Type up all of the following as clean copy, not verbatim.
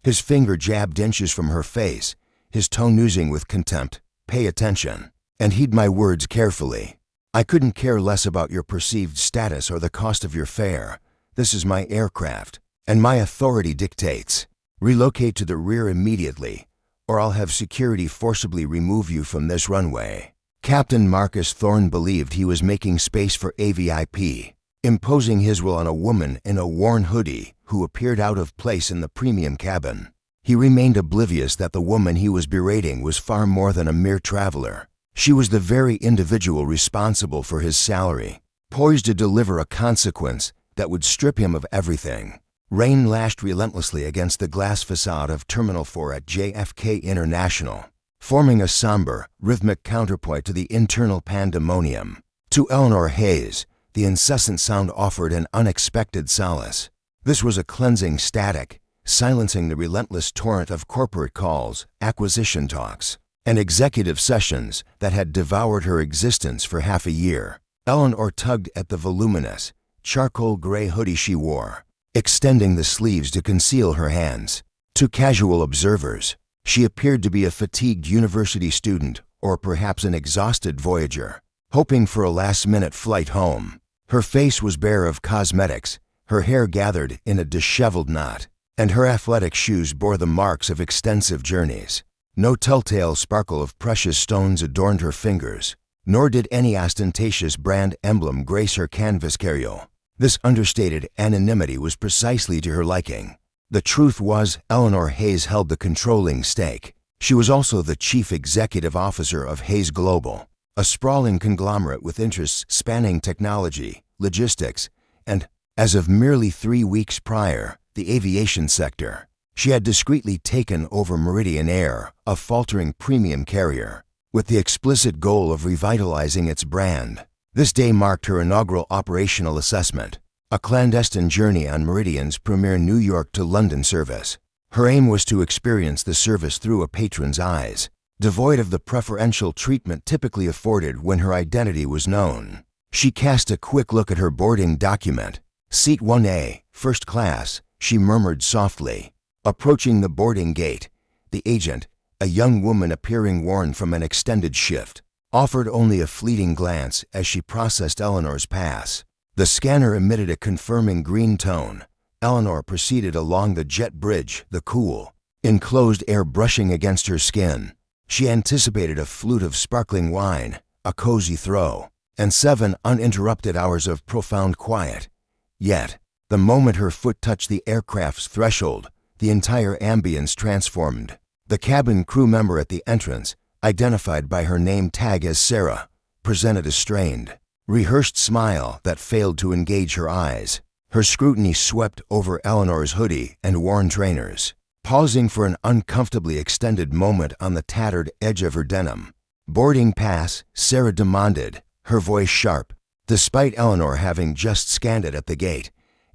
His finger jabbed inches from her face, his tone oozing with contempt. "Pay attention, and heed my words carefully. I couldn't care less about your perceived status or the cost of your fare. This is my aircraft, and my authority dictates. Relocate to the rear immediately, or I'll have security forcibly remove you from this runway." Captain Marcus Thorne believed he was making space for AVIP, imposing his will on a woman in a worn hoodie who appeared out of place in the premium cabin. He remained oblivious that the woman he was berating was far more than a mere traveler. She was the very individual responsible for his salary, poised to deliver a consequence that would strip him of everything. Rain lashed relentlessly against the glass facade of Terminal 4 at JFK International, forming a somber, rhythmic counterpoint to the internal pandemonium. To Eleanor Hayes, the incessant sound offered an unexpected solace. This was a cleansing static, silencing the relentless torrent of corporate calls, acquisition talks, and executive sessions that had devoured her existence for half a year. Eleanor tugged at the voluminous, charcoal gray hoodie she wore, extending the sleeves to conceal her hands. To casual observers, she appeared to be a fatigued university student or perhaps an exhausted voyager, hoping for a last-minute flight home. Her face was bare of cosmetics, her hair gathered in a disheveled knot, and her athletic shoes bore the marks of extensive journeys. No telltale sparkle of precious stones adorned her fingers, nor did any ostentatious brand emblem grace her canvas carriole. This understated anonymity was precisely to her liking. The truth was, Eleanor Hayes held the controlling stake. She was also the chief executive officer of Hayes Global, a sprawling conglomerate with interests spanning technology, logistics, and, as of merely 3 weeks prior, the aviation sector. She had discreetly taken over Meridian Air, a faltering premium carrier, with the explicit goal of revitalizing its brand. This day marked her inaugural operational assessment, a clandestine journey on Meridian's premier New York to London service. Her aim was to experience the service through a patron's eyes, devoid of the preferential treatment typically afforded when her identity was known. She cast a quick look at her boarding document. "Seat 1A, first class," she murmured softly. Approaching the boarding gate, the agent, a young woman appearing worn from an extended shift, offered only a fleeting glance as she processed Eleanor's pass. The scanner emitted a confirming green tone. Eleanor proceeded along the jet bridge, the cool, enclosed air brushing against her skin. She anticipated a flute of sparkling wine, a cozy throw, and 7 uninterrupted hours of profound quiet. Yet, the moment her foot touched the aircraft's threshold, the entire ambience transformed. The cabin crew member at the entrance, identified by her name tag as Sarah, presented a strained, rehearsed smile that failed to engage her eyes. Her scrutiny swept over Eleanor's hoodie and worn trainers. Pausing for an uncomfortably extended moment on the tattered edge of her denim. "Boarding pass," Sarah demanded, her voice sharp. Despite Eleanor having just scanned it at the gate,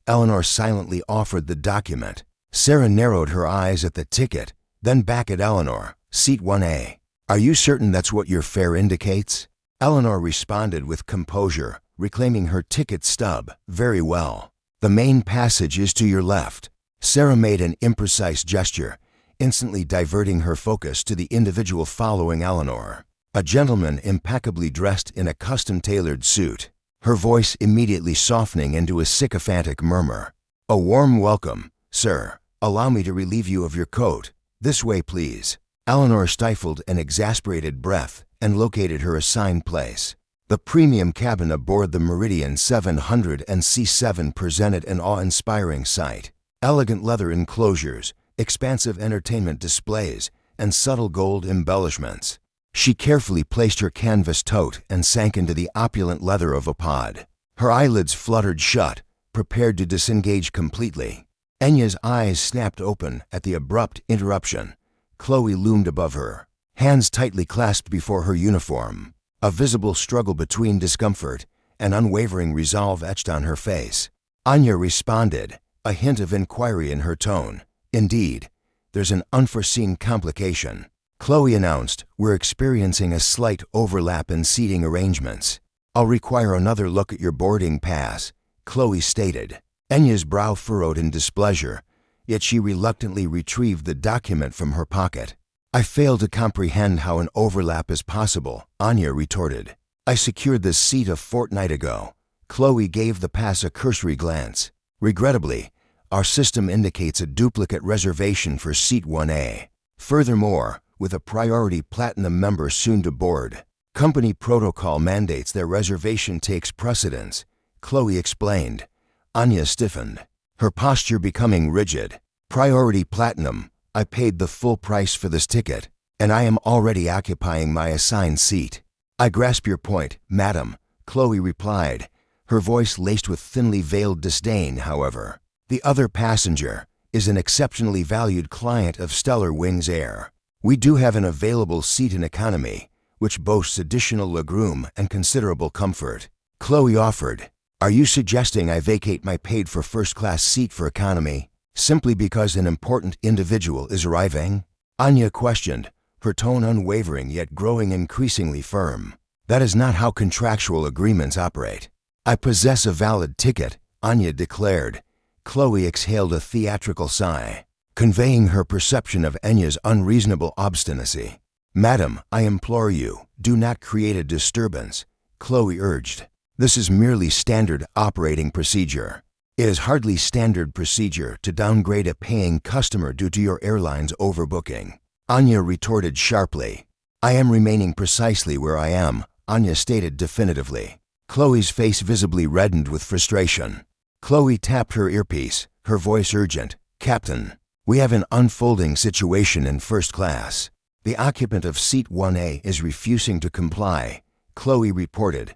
Eleanor silently offered the document. Sarah narrowed her eyes at the ticket, then back at Eleanor. "Seat 1A. Are you certain that's what your fare indicates?" Eleanor responded with composure, reclaiming her ticket stub. "Very well. The main passage is to your left." Sarah made an imprecise gesture, instantly diverting her focus to the individual following Eleanor, a gentleman impeccably dressed in a custom-tailored suit, her voice immediately softening into a sycophantic murmur. "A warm welcome, sir. Allow me to relieve you of your coat. This way, please." Eleanor stifled an exasperated breath and located her assigned place. The premium cabin aboard the Meridian 700 and C7 presented an awe-inspiring sight. Elegant leather enclosures, expansive entertainment displays, and subtle gold embellishments. She carefully placed her canvas tote and sank into the opulent leather of a pod. Her eyelids fluttered shut, prepared to disengage completely. Enya's eyes snapped open at the abrupt interruption. Chloe loomed above her, hands tightly clasped before her uniform, a visible struggle between discomfort and unwavering resolve etched on her face. Anya responded, a hint of inquiry in her tone. "Indeed, there's an unforeseen complication." Chloe announced, "We're experiencing a slight overlap in seating arrangements." "I'll require another look at your boarding pass," Chloe stated. Enya's brow furrowed in displeasure. yet she reluctantly retrieved the document from her pocket. I fail to comprehend how an overlap is possible, Anya retorted. I secured this seat a fortnight ago. Chloe gave the pass a cursory glance. Regrettably, our system indicates a duplicate reservation for seat 1A. Furthermore, with a priority platinum member soon to board, company protocol mandates their reservation takes precedence, Chloe explained. Anya stiffened, her posture becoming rigid. Priority platinum, I paid the full price for this ticket, and I am already occupying my assigned seat. I grasp your point, madam, Chloe replied, her voice laced with thinly veiled disdain, however. The other passenger is an exceptionally valued client of Stellar Wings Air. We do have an available seat in economy, which boasts additional legroom and considerable comfort. Chloe offered. Are you suggesting I vacate my paid-for first-class seat for economy, simply because an important individual is arriving? Anya questioned, her tone unwavering yet growing increasingly firm. That is not how contractual agreements operate. I possess a valid ticket, Anya declared. Chloe exhaled a theatrical sigh, conveying her perception of Anya's unreasonable obstinacy. Madam, I implore you, do not create a disturbance, Chloe urged. This is merely standard operating procedure. It is hardly standard procedure to downgrade a paying customer due to your airline's overbooking. Anya retorted sharply. I am remaining precisely where I am, Anya stated definitively. Chloe's face visibly reddened with frustration. Chloe tapped her earpiece, her voice urgent. Captain, we have an unfolding situation in first class. The occupant of seat 1A is refusing to comply, Chloe reported.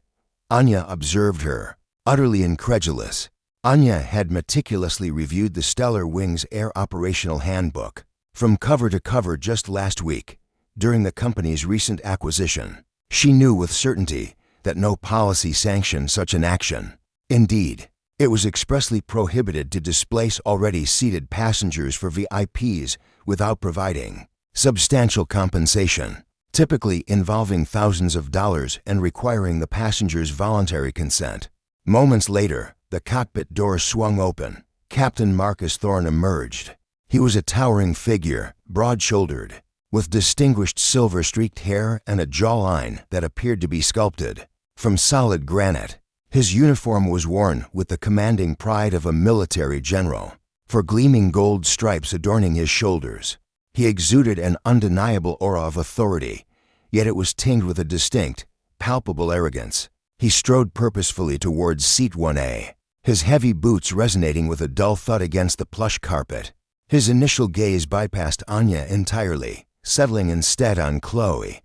Anya observed her, utterly incredulous. Anya had meticulously reviewed the Stellar Wings Air Operational Handbook, from cover to cover just last week, during the company's recent acquisition. She knew with certainty that no policy sanctioned such an action. Indeed, it was expressly prohibited to displace already seated passengers for VIPs without providing substantial compensation, typically involving thousands of dollars and requiring the passenger's voluntary consent. Moments later, the cockpit door swung open. Captain Marcus Thorne emerged. He was a towering figure, broad-shouldered, with distinguished silver-streaked hair and a jawline that appeared to be sculpted from solid granite. His uniform was worn with the commanding pride of a military general, for gleaming gold stripes adorning his shoulders. He exuded an undeniable aura of authority, yet it was tinged with a distinct, palpable arrogance. He strode purposefully towards seat 1A, his heavy boots resonating with a dull thud against the plush carpet. His initial gaze bypassed Anya entirely, settling instead on Chloe.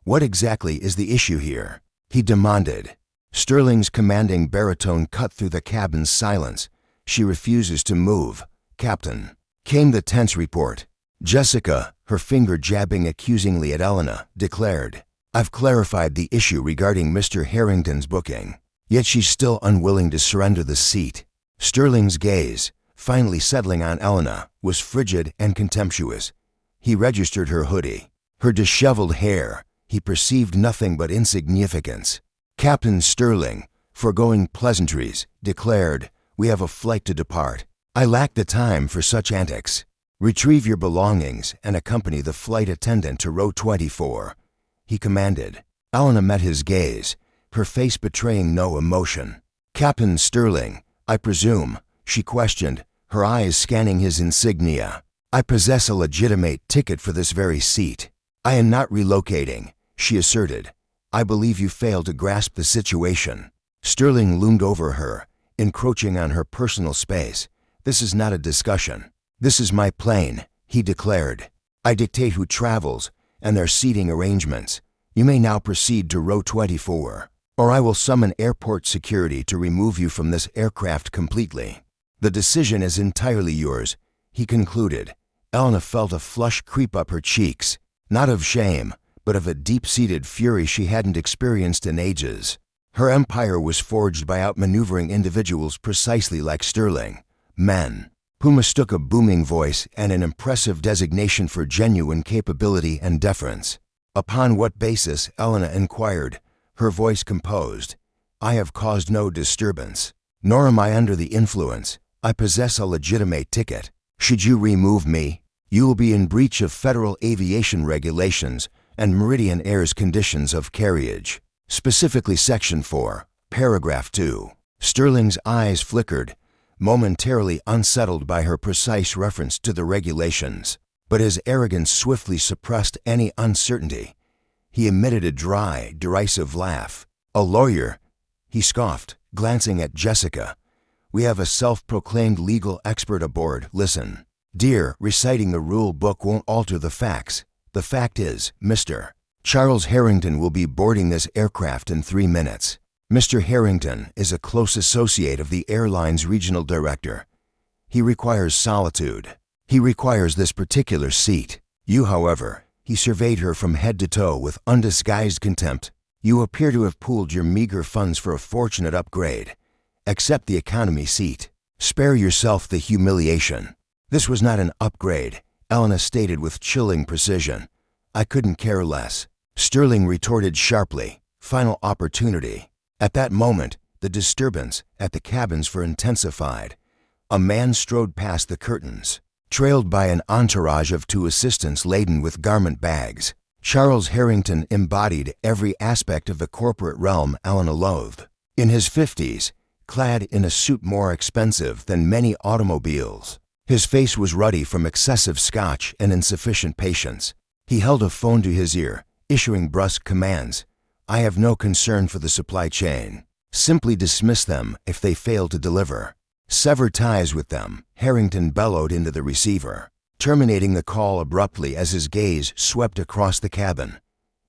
What exactly is the issue here? He demanded. Sterling's commanding baritone cut through the cabin's silence. She refuses to move, Captain, came the tense report. Jessica, her finger jabbing accusingly at Elena, declared, I've clarified the issue regarding Mr. Harrington's booking, yet she's still unwilling to surrender the seat. Sterling's gaze, finally settling on Elena, was frigid and contemptuous. He registered her hoodie, her disheveled hair. He perceived nothing but insignificance. Captain Sterling, foregoing pleasantries, declared, We have a flight to depart. I lack the time for such antics. Retrieve your belongings and accompany the flight attendant to row 24, he commanded. Elena met his gaze, her face betraying no emotion. Captain Sterling, I presume, she questioned, her eyes scanning his insignia. I possess a legitimate ticket for this very seat. I am not relocating, she asserted. I believe you fail to grasp the situation. Sterling loomed over her, encroaching on her personal space. This is not a discussion. This is my plane, he declared. I dictate who travels and their seating arrangements. You may now proceed to row 24, or I will summon airport security to remove you from this aircraft completely. The decision is entirely yours, he concluded. Elena felt a flush creep up her cheeks, not of shame, but of a deep-seated fury she hadn't experienced in ages. Her empire was forged by outmaneuvering individuals precisely like Sterling, men who mistook a booming voice and an impressive designation for genuine capability and deference. Upon what basis, Elena inquired, her voice composed. I have caused no disturbance, nor am I under the influence. I possess a legitimate ticket. Should you remove me, you will be in breach of federal aviation regulations and Meridian Air's conditions of carriage, specifically Section 4, Paragraph 2. Sterling's eyes flickered, momentarily unsettled by her precise reference to the regulations, but his arrogance swiftly suppressed any uncertainty. He emitted a dry, derisive laugh. "A lawyer," he scoffed, glancing at Jessica. "We have a self-proclaimed legal expert aboard. Listen, dear, reciting the rule book won't alter the facts. The fact is, Mr. Charles Harrington will be boarding this aircraft in 3 minutes. Mr. Harrington is a close associate of the airline's regional director. He requires solitude. He requires this particular seat. You, however," he surveyed her from head to toe with undisguised contempt, "you appear to have pooled your meager funds for a fortunate upgrade. Accept the economy seat. Spare yourself the humiliation." "This was not an upgrade," Elena stated with chilling precision. "I couldn't care less." Sterling retorted sharply, "Final opportunity." At that moment, the disturbance at the cabins intensified. A man strode past the curtains, trailed by an entourage of 2 assistants laden with garment bags. Charles Harrington embodied every aspect of the corporate realm Elena loathed. In his 50s, clad in a suit more expensive than many automobiles, his face was ruddy from excessive scotch and insufficient patience. He held a phone to his ear, issuing brusque commands. "I have no concern for the supply chain. Simply dismiss them if they fail to deliver. Sever ties with them," Harrington bellowed into the receiver, terminating the call abruptly as his gaze swept across the cabin.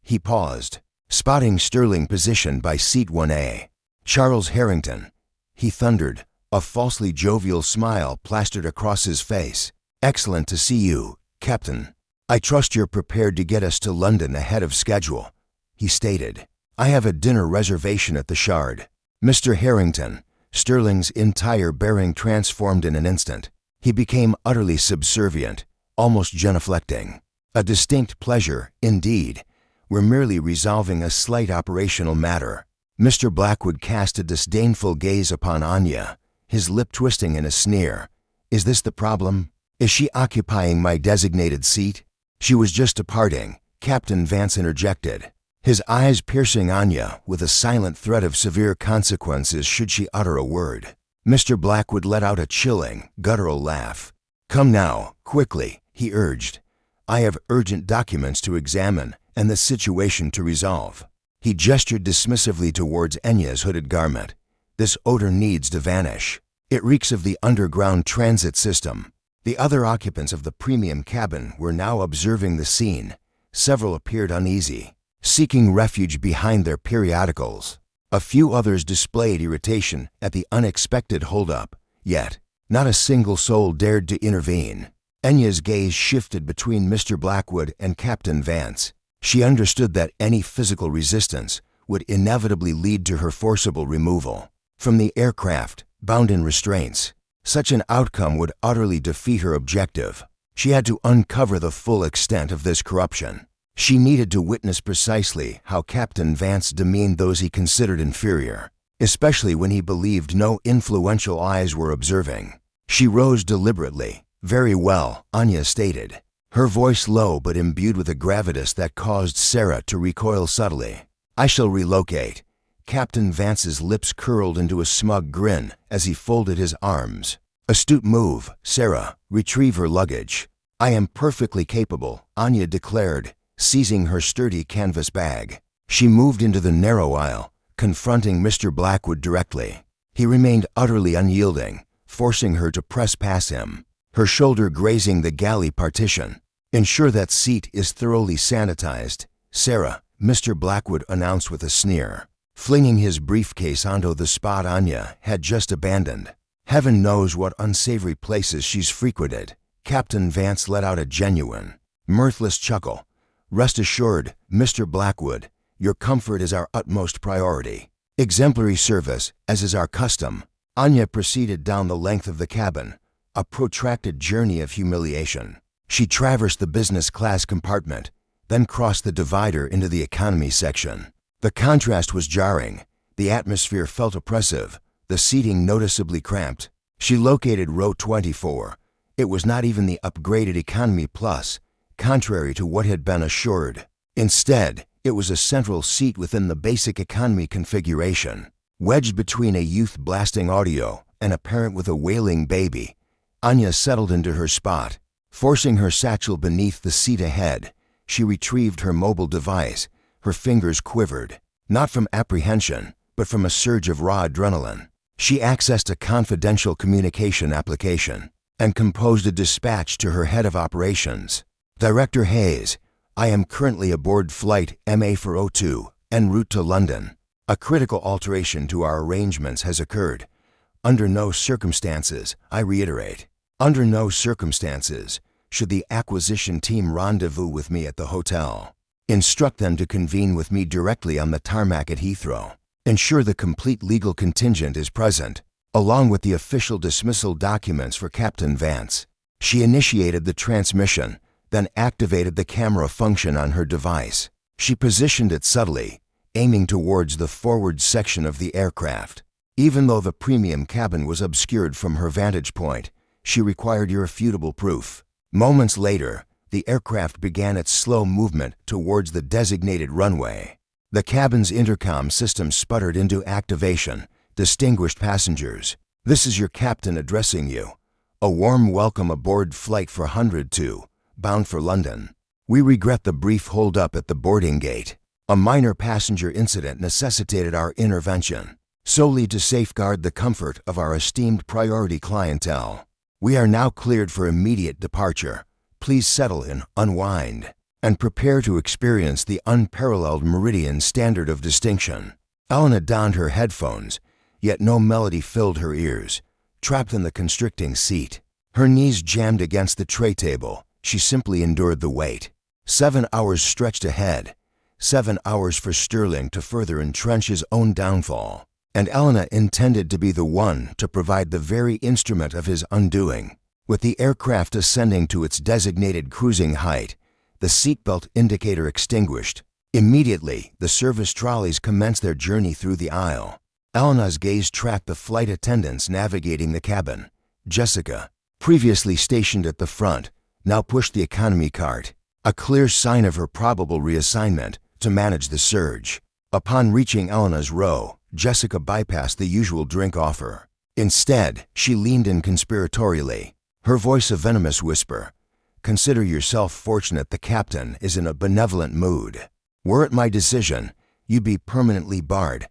He paused, spotting Sterling positioned by seat 1A. "Charles Harrington," he thundered, a falsely jovial smile plastered across his face. "Excellent to see you, Captain. I trust you're prepared to get us to London ahead of schedule," he stated. "I have a dinner reservation at the Shard." "Mr. Harrington," Sterling's entire bearing transformed in an instant. He became utterly subservient, almost genuflecting. "A distinct pleasure, indeed. We're merely resolving a slight operational matter." Mr. Blackwood cast a disdainful gaze upon Anya, his lip twisting in a sneer. "Is this the problem? Is she occupying my designated seat?" "She was just departing," Captain Vance interjected, his eyes piercing Anya with a silent threat of severe consequences should she utter a word. Mr. Blackwood let out a chilling, guttural laugh. "Come now, quickly," he urged. "I have urgent documents to examine and the situation to resolve." He gestured dismissively towards Enya's hooded garment. "This odor needs to vanish. It reeks of the underground transit system." The other occupants of the premium cabin were now observing the scene. Several appeared uneasy, seeking refuge behind their periodicals. A few others displayed irritation at the unexpected holdup, yet not a single soul dared to intervene. Enya's gaze shifted between Mr. Blackwood and Captain Vance. She understood that any physical resistance would inevitably lead to her forcible removal from the aircraft, bound in restraints. Such an outcome would utterly defeat her objective. She had to uncover the full extent of this corruption. She needed to witness precisely how Captain Vance demeaned those he considered inferior, especially when he believed no influential eyes were observing. She rose deliberately. "Very well," Anya stated, her voice low but imbued with a gravitas that caused Sarah to recoil subtly. "I shall relocate." Captain Vance's lips curled into a smug grin as he folded his arms. "Astute move, Sarah. Retrieve her luggage." "I am perfectly capable," Anya declared, seizing her sturdy canvas bag. She moved into the narrow aisle, confronting Mr. Blackwood directly. He remained utterly unyielding, forcing her to press past him, her shoulder grazing the galley partition. "Ensure that seat is thoroughly sanitized, Sarah," Mr. Blackwood announced with a sneer, flinging his briefcase onto the spot Anya had just abandoned. "Heaven knows what unsavory places she's frequented." Captain Vance let out a genuine, mirthless chuckle. "Rest assured, Mr. Blackwood, your comfort is our utmost priority. Exemplary service, as is our custom." Anya proceeded down the length of the cabin, a protracted journey of humiliation. She traversed the business class compartment, then crossed the divider into the economy section. The contrast was jarring. The atmosphere felt oppressive, the seating noticeably cramped. She located row 24, It was not even the upgraded Economy Plus, contrary to what had been assured. Instead, it was a central seat within the basic economy configuration. Wedged between a youth blasting audio and a parent with a wailing baby, Anya settled into her spot. Forcing her satchel beneath the seat ahead, she retrieved her mobile device. Her fingers quivered, not from apprehension, but from a surge of raw adrenaline. She accessed a confidential communication application and composed a dispatch to her head of operations. Director Hayes, I am currently aboard flight MA402 en route to London. A critical alteration to our arrangements has occurred. Under no circumstances, I reiterate, under no circumstances, should the acquisition team rendezvous with me at the hotel. Instruct them to convene with me directly on the tarmac at Heathrow. Ensure the complete legal contingent is present, along with the official dismissal documents for Captain Vance. She initiated the transmission, then activated the camera function on her device. She positioned it subtly, aiming towards the forward section of the aircraft. Even though the premium cabin was obscured from her vantage point, she required irrefutable proof. Moments later, the aircraft began its slow movement towards the designated runway. The cabin's intercom system sputtered into activation. Distinguished passengers, this is your captain addressing you. A warm welcome aboard Flight 402, bound for London. We regret the brief hold-up at the boarding gate. A minor passenger incident necessitated our intervention, solely to safeguard the comfort of our esteemed priority clientele. We are now cleared for immediate departure. Please settle in, unwind, and prepare to experience the unparalleled Meridian standard of distinction. Elena donned her headphones, yet no melody filled her ears. Trapped in the constricting seat, her knees jammed against the tray table, she simply endured the wait. 7 hours stretched ahead, 7 hours for Sterling to further entrench his own downfall, and Elena intended to be the one to provide the very instrument of his undoing. With the aircraft ascending to its designated cruising height, the seatbelt indicator extinguished. Immediately, the service trolleys commenced their journey through the aisle. Elena's gaze tracked the flight attendants navigating the cabin. Jessica, previously stationed at the front, now pushed the economy cart, a clear sign of her probable reassignment to manage the surge. Upon reaching Elena's row, Jessica bypassed the usual drink offer. Instead, she leaned in conspiratorially, her voice a venomous whisper. Consider yourself fortunate the captain is in a benevolent mood. Were it my decision, you'd be permanently barred.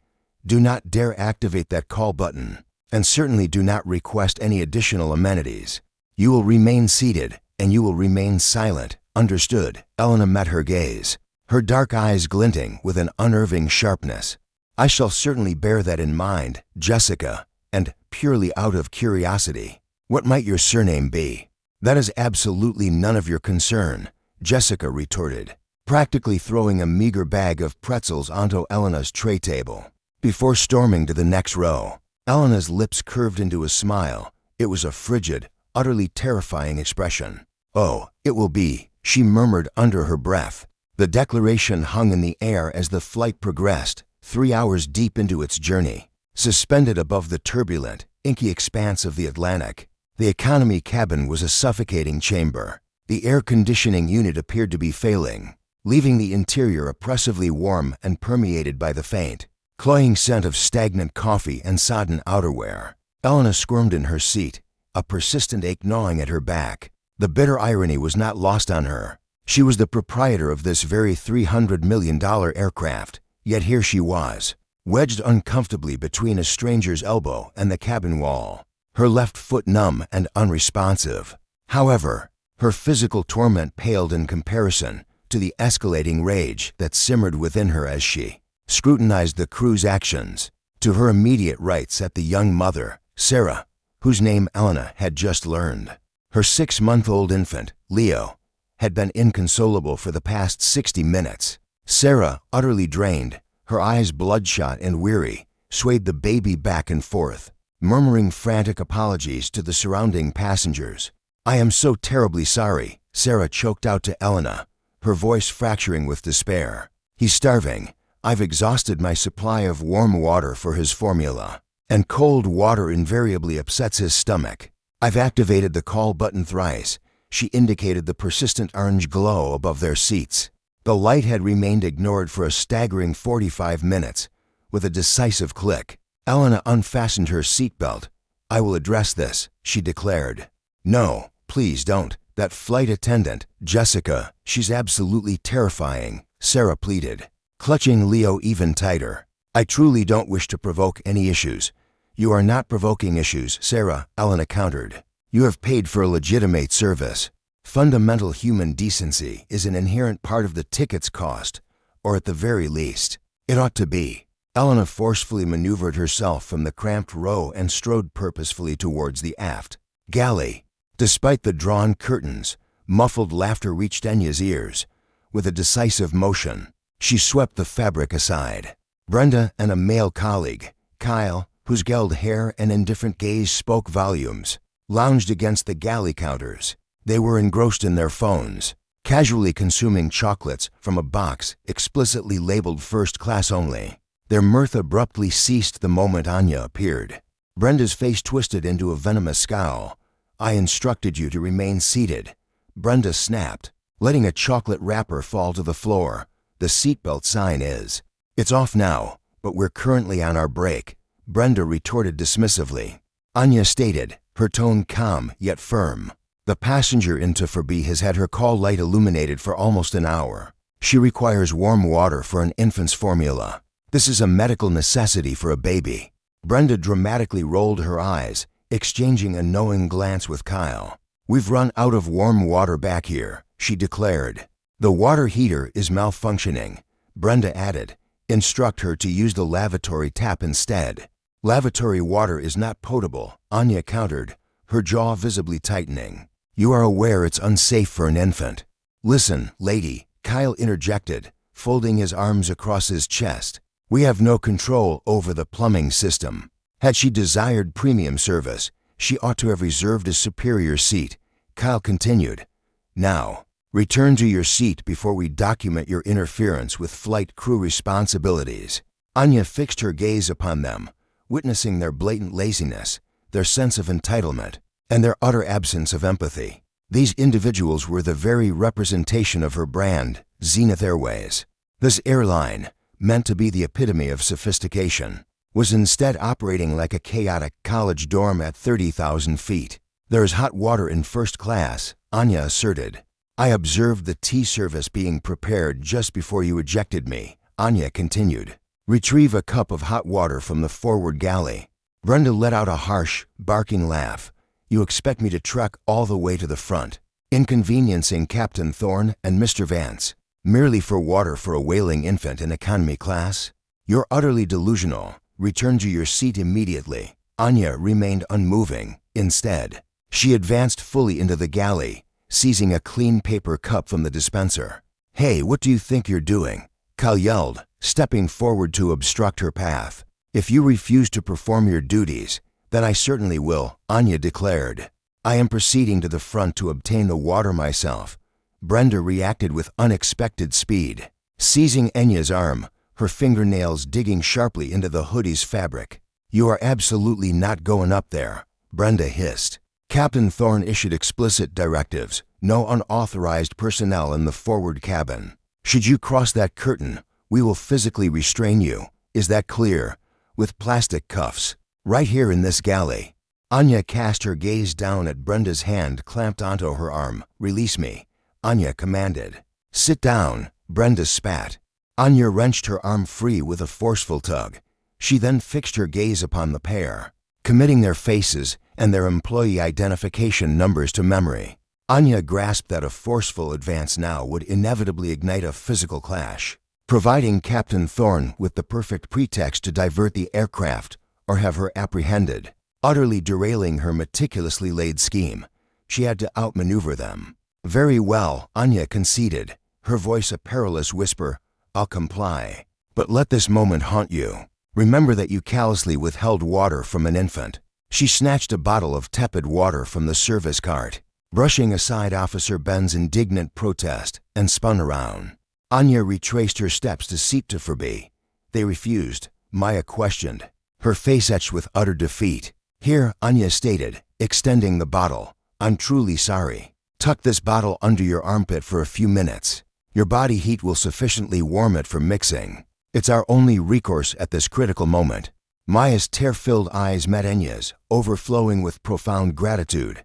Do not dare activate that call button, and certainly do not request any additional amenities. You will remain seated, and you will remain silent. Understood? Elena met her gaze, her dark eyes glinting with an unnerving sharpness. I shall certainly bear that in mind, Jessica, and purely out of curiosity, what might your surname be? That is absolutely none of your concern, Jessica retorted, practically throwing a meager bag of pretzels onto Elena's tray table. Before storming to the next row, Elena's lips curved into a smile. It was a frigid, utterly terrifying expression. Oh, it will be, she murmured under her breath. The declaration hung in the air as the flight progressed, 3 hours deep into its journey. Suspended above the turbulent, inky expanse of the Atlantic, the economy cabin was a suffocating chamber. The air conditioning unit appeared to be failing, leaving the interior oppressively warm and permeated by the faint, cloying scent of stagnant coffee and sodden outerwear. Elena squirmed in her seat, a persistent ache gnawing at her back. The bitter irony was not lost on her. She was the proprietor of this very $300 million aircraft, yet here she was, wedged uncomfortably between a stranger's elbow and the cabin wall, her left foot numb and unresponsive. However, her physical torment paled in comparison to the escalating rage that simmered within her as she scrutinized the crew's actions. To her immediate right sat the young mother, Sarah, whose name Elena had just learned. Her 6-month-old infant, Leo, had been inconsolable for the past 60 minutes. Sarah, utterly drained, her eyes bloodshot and weary, swayed the baby back and forth, murmuring frantic apologies to the surrounding passengers. I am so terribly sorry, Sarah choked out to Elena, her voice fracturing with despair. He's starving. I've exhausted my supply of warm water for his formula, and cold water invariably upsets his stomach. I've activated the call button thrice. She indicated the persistent orange glow above their seats. The light had remained ignored for a staggering 45 minutes. With a decisive click, Elena unfastened her seatbelt. "I will address this," she declared. "No, please don't. That flight attendant, Jessica, she's absolutely terrifying," Sarah pleaded, clutching Leo even tighter. "I truly don't wish to provoke any issues." "You are not provoking issues, Sarah," Elena countered. "You have paid for a legitimate service. Fundamental human decency is an inherent part of the ticket's cost, or at the very least, it ought to be." Elena forcefully maneuvered herself from the cramped row and strode purposefully towards the aft galley. Despite the drawn curtains, muffled laughter reached Enya's ears. With a decisive motion, she swept the fabric aside. Brenda and a male colleague, Kyle, whose gelled hair and indifferent gaze spoke volumes, lounged against the galley counters. They were engrossed in their phones, casually consuming chocolates from a box explicitly labeled first class only. Their mirth abruptly ceased the moment Anya appeared. Brenda's face twisted into a venomous scowl. "I instructed you to remain seated." Brenda snapped, letting a chocolate wrapper fall to the floor. "The seatbelt sign is." "It's off now, but we're currently on our break," Brenda retorted dismissively. Anya stated, her tone calm yet firm. "The passenger in Tafurby has had her call light illuminated for almost an hour. She requires warm water for an infant's formula. This is a medical necessity for a baby." Brenda dramatically rolled her eyes, exchanging a knowing glance with Kyle. "We've run out of warm water back here," she declared. "The water heater is malfunctioning," Brenda added. "Instruct her to use the lavatory tap instead." "Lavatory water is not potable," Anya countered, her jaw visibly tightening. "You are aware it's unsafe for an infant." "Listen, lady," Kyle interjected, folding his arms across his chest. "We have no control over the plumbing system. Had she desired premium service, she ought to have reserved a superior seat." Kyle continued, "Now, return to your seat before we document your interference with flight crew responsibilities." Anya fixed her gaze upon them, witnessing their blatant laziness, their sense of entitlement, and their utter absence of empathy. These individuals were the very representation of her brand, Zenith Airways. This airline, meant to be the epitome of sophistication, was instead operating like a chaotic college dorm at 30,000 feet. "There is hot water in first class," Anya asserted. "I observed the tea service being prepared just before you ejected me," Anya continued. "Retrieve a cup of hot water from the forward galley." Brenda let out a harsh, barking laugh. "You expect me to trek all the way to the front, inconveniencing Captain Thorne and Mr. Vance, merely for water for a wailing infant in economy class? You're utterly delusional. Return to your seat immediately." Anya remained unmoving. Instead, she advanced fully into the galley, seizing a clean paper cup from the dispenser. "Hey, what do you think you're doing?" Kyle yelled, stepping forward to obstruct her path. "If you refuse to perform your duties, then I certainly will," Anya declared. "I am proceeding to the front to obtain the water myself." Brenda reacted with unexpected speed, seizing Enya's arm, her fingernails digging sharply into the hoodie's fabric. "You are absolutely not going up there," Brenda hissed. Captain Thorne issued explicit directives: no unauthorized personnel in the forward cabin. "Should you cross that curtain, we will physically restrain you. Is that clear? With plastic cuffs. Right here in this galley." Anya cast her gaze down at Brenda's hand clamped onto her arm. "Release me," Anya commanded. "Sit down," Brenda spat. Anya wrenched her arm free with a forceful tug. She then fixed her gaze upon the pair, committing their faces and their employee identification numbers to memory. Anya grasped that a forceful advance now would inevitably ignite a physical clash, providing Captain Thorne with the perfect pretext to divert the aircraft or have her apprehended. Utterly derailing her meticulously laid scheme, she had to outmaneuver them. "Very well," Anya conceded, her voice a perilous whisper. "I'll comply. But let this moment haunt you. Remember that you callously withheld water from an infant." She snatched a bottle of tepid water from the service cart, brushing aside Officer Ben's indignant protest, and spun around. Anya retraced her steps to seat Tafurby. "They refused," Maya questioned, her face etched with utter defeat. "Here," Anya stated, extending the bottle. I'm truly sorry. Tuck this bottle under your armpit for a few minutes. Your body heat will sufficiently warm it for mixing. It's our only recourse at this critical moment. Maya's tear-filled eyes met Enya's, overflowing with profound gratitude.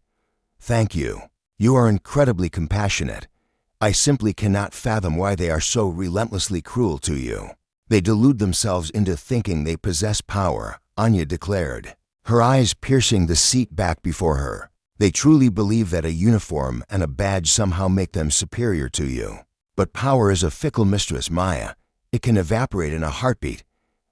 Thank you. You are incredibly compassionate. I simply cannot fathom why they are so relentlessly cruel to you. They delude themselves into thinking they possess power, Anya declared, her eyes piercing the seat back before her. They truly believe that a uniform and a badge somehow make them superior to you. But power is a fickle mistress, Maya. It can evaporate in a heartbeat.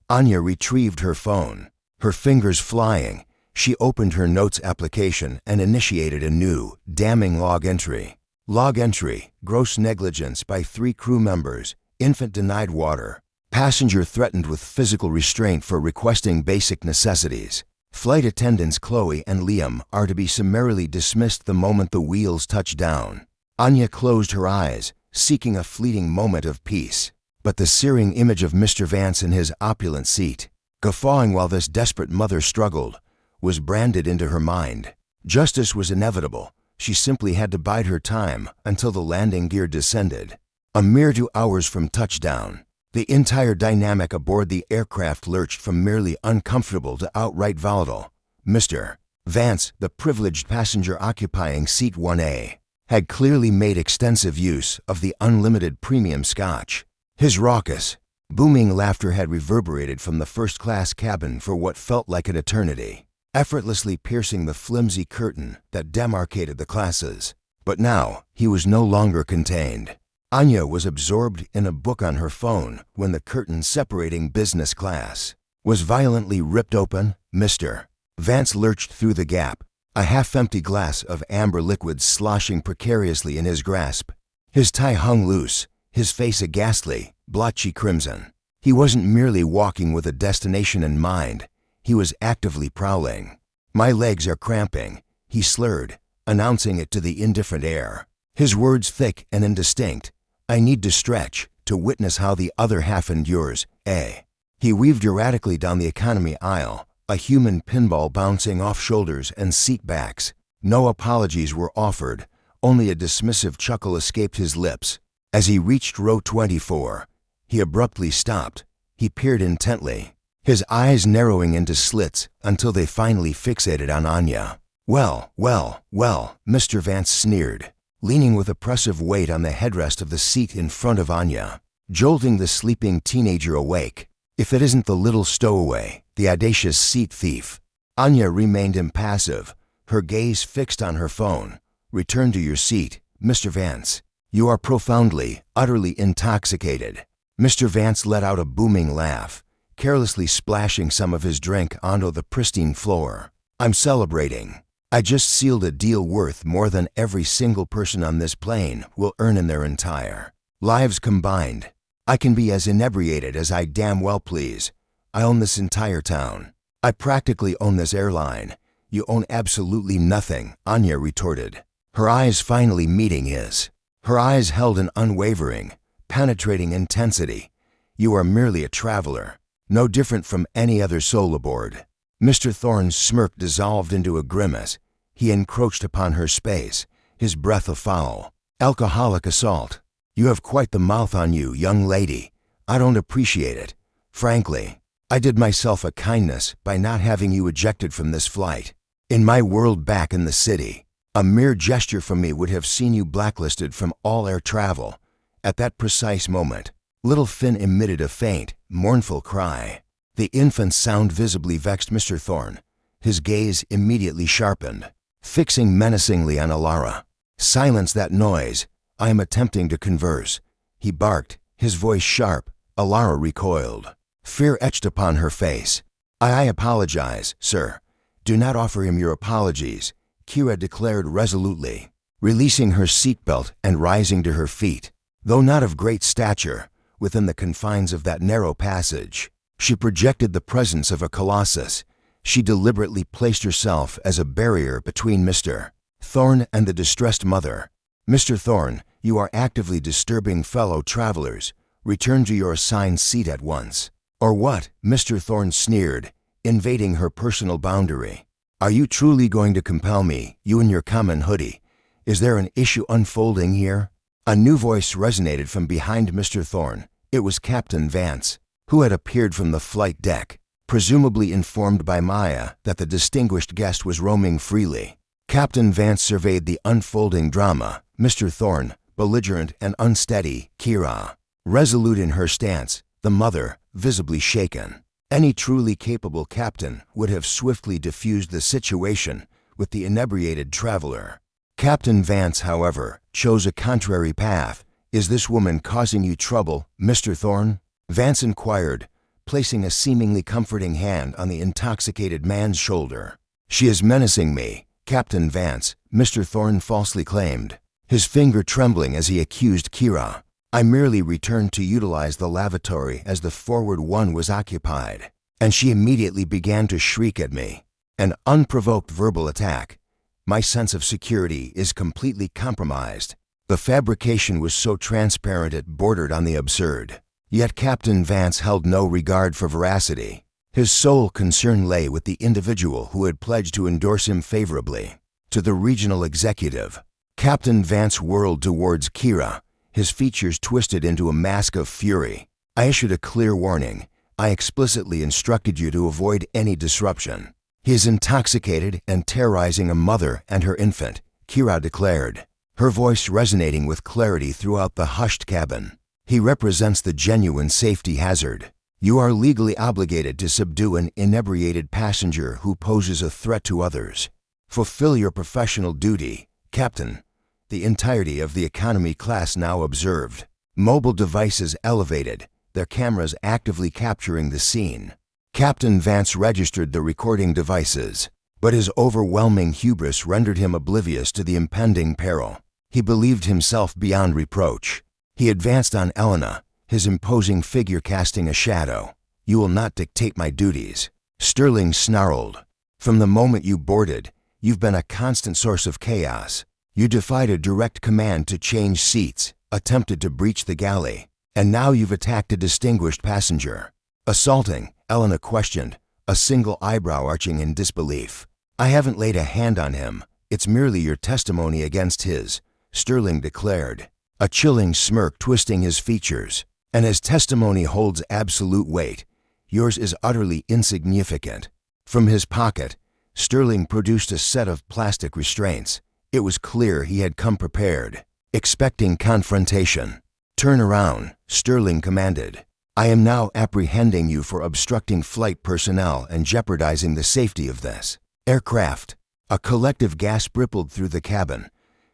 Anya retrieved her phone. Her fingers flying, she opened her notes application and initiated a new, damning log entry. Log entry: gross negligence by 3 crew members. Infant denied water. Passenger threatened with physical restraint for requesting basic necessities. Flight attendants Chloe and Liam are to be summarily dismissed the moment the wheels touch down. Anya closed her eyes, seeking a fleeting moment of peace. But the searing image of Mr. Vance in his opulent seat, guffawing while this desperate mother struggled, was branded into her mind. Justice was inevitable. She simply had to bide her time until the landing gear descended. A mere 2 hours from touchdown, the entire dynamic aboard the aircraft lurched from merely uncomfortable to outright volatile. Mr. Vance, the privileged passenger occupying seat 1A, had clearly made extensive use of the unlimited premium scotch. His raucous, booming laughter had reverberated from the first-class cabin for what felt like an eternity, effortlessly piercing the flimsy curtain that demarcated the classes. But now, he was no longer contained. Anya was absorbed in a book on her phone when the curtain separating business class was violently ripped open. Mr. Vance lurched through the gap, a half-empty glass of amber liquid sloshing precariously in his grasp. His tie hung loose, his face a ghastly, blotchy crimson. He wasn't merely walking with a destination in mind, he was actively prowling. My legs are cramping, he slurred, announcing it to the indifferent air. His words thick and indistinct. I need to stretch, to witness how the other half endures, eh? He weaved erratically down the economy aisle, a human pinball bouncing off shoulders and seat backs. No apologies were offered, only a dismissive chuckle escaped his lips. As he reached row 24, he abruptly stopped. He peered intently, his eyes narrowing into slits until they finally fixated on Anya. Well, Mr. Vance sneered, leaning with oppressive weight on the headrest of the seat in front of Anya, jolting the sleeping teenager awake. If it isn't the little stowaway, the audacious seat thief. Anya remained impassive, her gaze fixed on her phone. Return to your seat, Mr. Vance. You are profoundly, utterly intoxicated. Mr. Vance let out a booming laugh, carelessly splashing some of his drink onto the pristine floor. I'm celebrating. I just sealed a deal worth more than every single person on this plane will earn in their entire lives combined. I can be as inebriated as I damn well please. I own this entire town. I practically own this airline. You own absolutely nothing, Anya retorted, her eyes finally meeting his. Her eyes held an unwavering, penetrating intensity. You are merely a traveler, no different from any other soul aboard. Mr. Thorne's smirk dissolved into a grimace. He encroached upon her space, his breath afoul. Alcoholic assault. You have quite the mouth on you, young lady. I don't appreciate it. Frankly, I did myself a kindness by not having you ejected from this flight. In my world back in the city, a mere gesture from me would have seen you blacklisted from all air travel. At that precise moment, little Finn emitted a faint, mournful cry. The infant's sound visibly vexed Mr. Thorne. His gaze immediately sharpened, fixing menacingly on Alara. Silence that noise. I am attempting to converse, he barked, his voice sharp. Alara recoiled. Fear etched upon her face. I apologize, sir. Do not offer him your apologies, Kira declared resolutely, releasing her seatbelt and rising to her feet. Though not of great stature, within the confines of that narrow passage, she projected the presence of a colossus. She deliberately placed herself as a barrier between Mr. Thorne and the distressed mother. Mr. Thorne, you are actively disturbing fellow travelers. Return to your assigned seat at once. Or what? Mr. Thorne sneered, invading her personal boundary. Are you truly going to compel me, you and your common hoodie? Is there an issue unfolding here? A new voice resonated from behind Mr. Thorne. It was Captain Vance, who had appeared from the flight deck, presumably informed by Maya that the distinguished guest was roaming freely. Captain Vance surveyed the unfolding drama. Mr. Thorne, belligerent and unsteady; Kira, resolute in her stance; the mother, visibly shaken. Any truly capable captain would have swiftly diffused the situation with the inebriated traveler. Captain Vance, however, chose a contrary path. Is this woman causing you trouble, Mr. Thorne? Vance inquired, placing a seemingly comforting hand on the intoxicated man's shoulder. She is menacing me, Captain Vance, Mr. Thorne falsely claimed, his finger trembling as he accused Kira. I merely returned to utilize the lavatory as the forward one was occupied, and she immediately began to shriek at me. An unprovoked verbal attack. My sense of security is completely compromised. The fabrication was so transparent it bordered on the absurd. Yet Captain Vance held no regard for veracity. His sole concern lay with the individual who had pledged to endorse him favorably. To the regional executive, Captain Vance whirled towards Kira, his features twisted into a mask of fury. I issued a clear warning. I explicitly instructed you to avoid any disruption. He is intoxicated and terrorizing a mother and her infant, Kira declared, her voice resonating with clarity throughout the hushed cabin. He represents the genuine safety hazard. You are legally obligated to subdue an inebriated passenger who poses a threat to others. Fulfill your professional duty, Captain. The entirety of the economy class now observed. Mobile devices elevated, their cameras actively capturing the scene. Captain Vance registered the recording devices, but his overwhelming hubris rendered him oblivious to the impending peril. He believed himself beyond reproach. He advanced on Elena, his imposing figure casting a shadow. You will not dictate my duties. Sterling snarled. From the moment you boarded, you've been a constant source of chaos. You defied a direct command to change seats, attempted to breach the galley, and now you've attacked a distinguished passenger. Assaulting, Elena questioned, a single eyebrow arching in disbelief. I haven't laid a hand on him. It's merely your testimony against his, Sterling declared, a chilling smirk twisting his features. And his testimony holds absolute weight. Yours is utterly insignificant. From his pocket, Sterling produced a set of plastic restraints. It was clear he had come prepared, expecting confrontation. Turn around, Sterling commanded. I am now apprehending you for obstructing flight personnel and jeopardizing the safety of this aircraft. A collective gasp rippled through the cabin.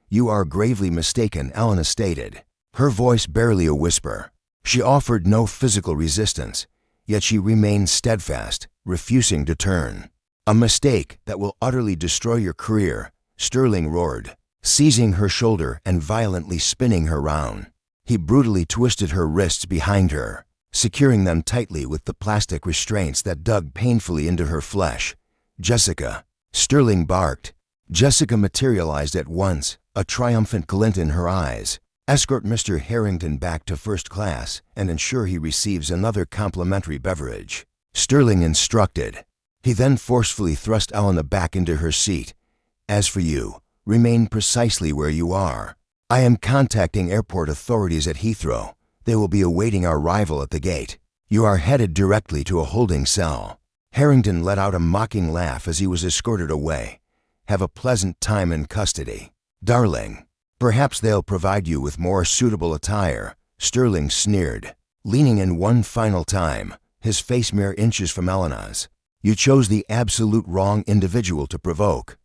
You are gravely mistaken, Elena stated, her voice barely a whisper. She offered no physical resistance, yet she remained steadfast, refusing to turn. A mistake that will utterly destroy your career, Sterling roared, seizing her shoulder and violently spinning her round. He brutally twisted her wrists behind her, securing them tightly with the plastic restraints that dug painfully into her flesh. Jessica, Sterling barked. Jessica materialized at once, a triumphant glint in her eyes. Escort Mr. Harrington back to first class and ensure he receives another complimentary beverage, Sterling instructed. He then forcefully thrust Elena back into her seat. As for you, remain precisely where you are. I am contacting airport authorities at Heathrow. They will be awaiting our arrival at the gate. You are headed directly to a holding cell. Harrington let out a mocking laugh as he was escorted away. Have a pleasant time in custody, darling. Perhaps they'll provide you with more suitable attire, Sterling sneered, leaning in one final time, his face mere inches from Elena's. You chose the absolute wrong individual to provoke.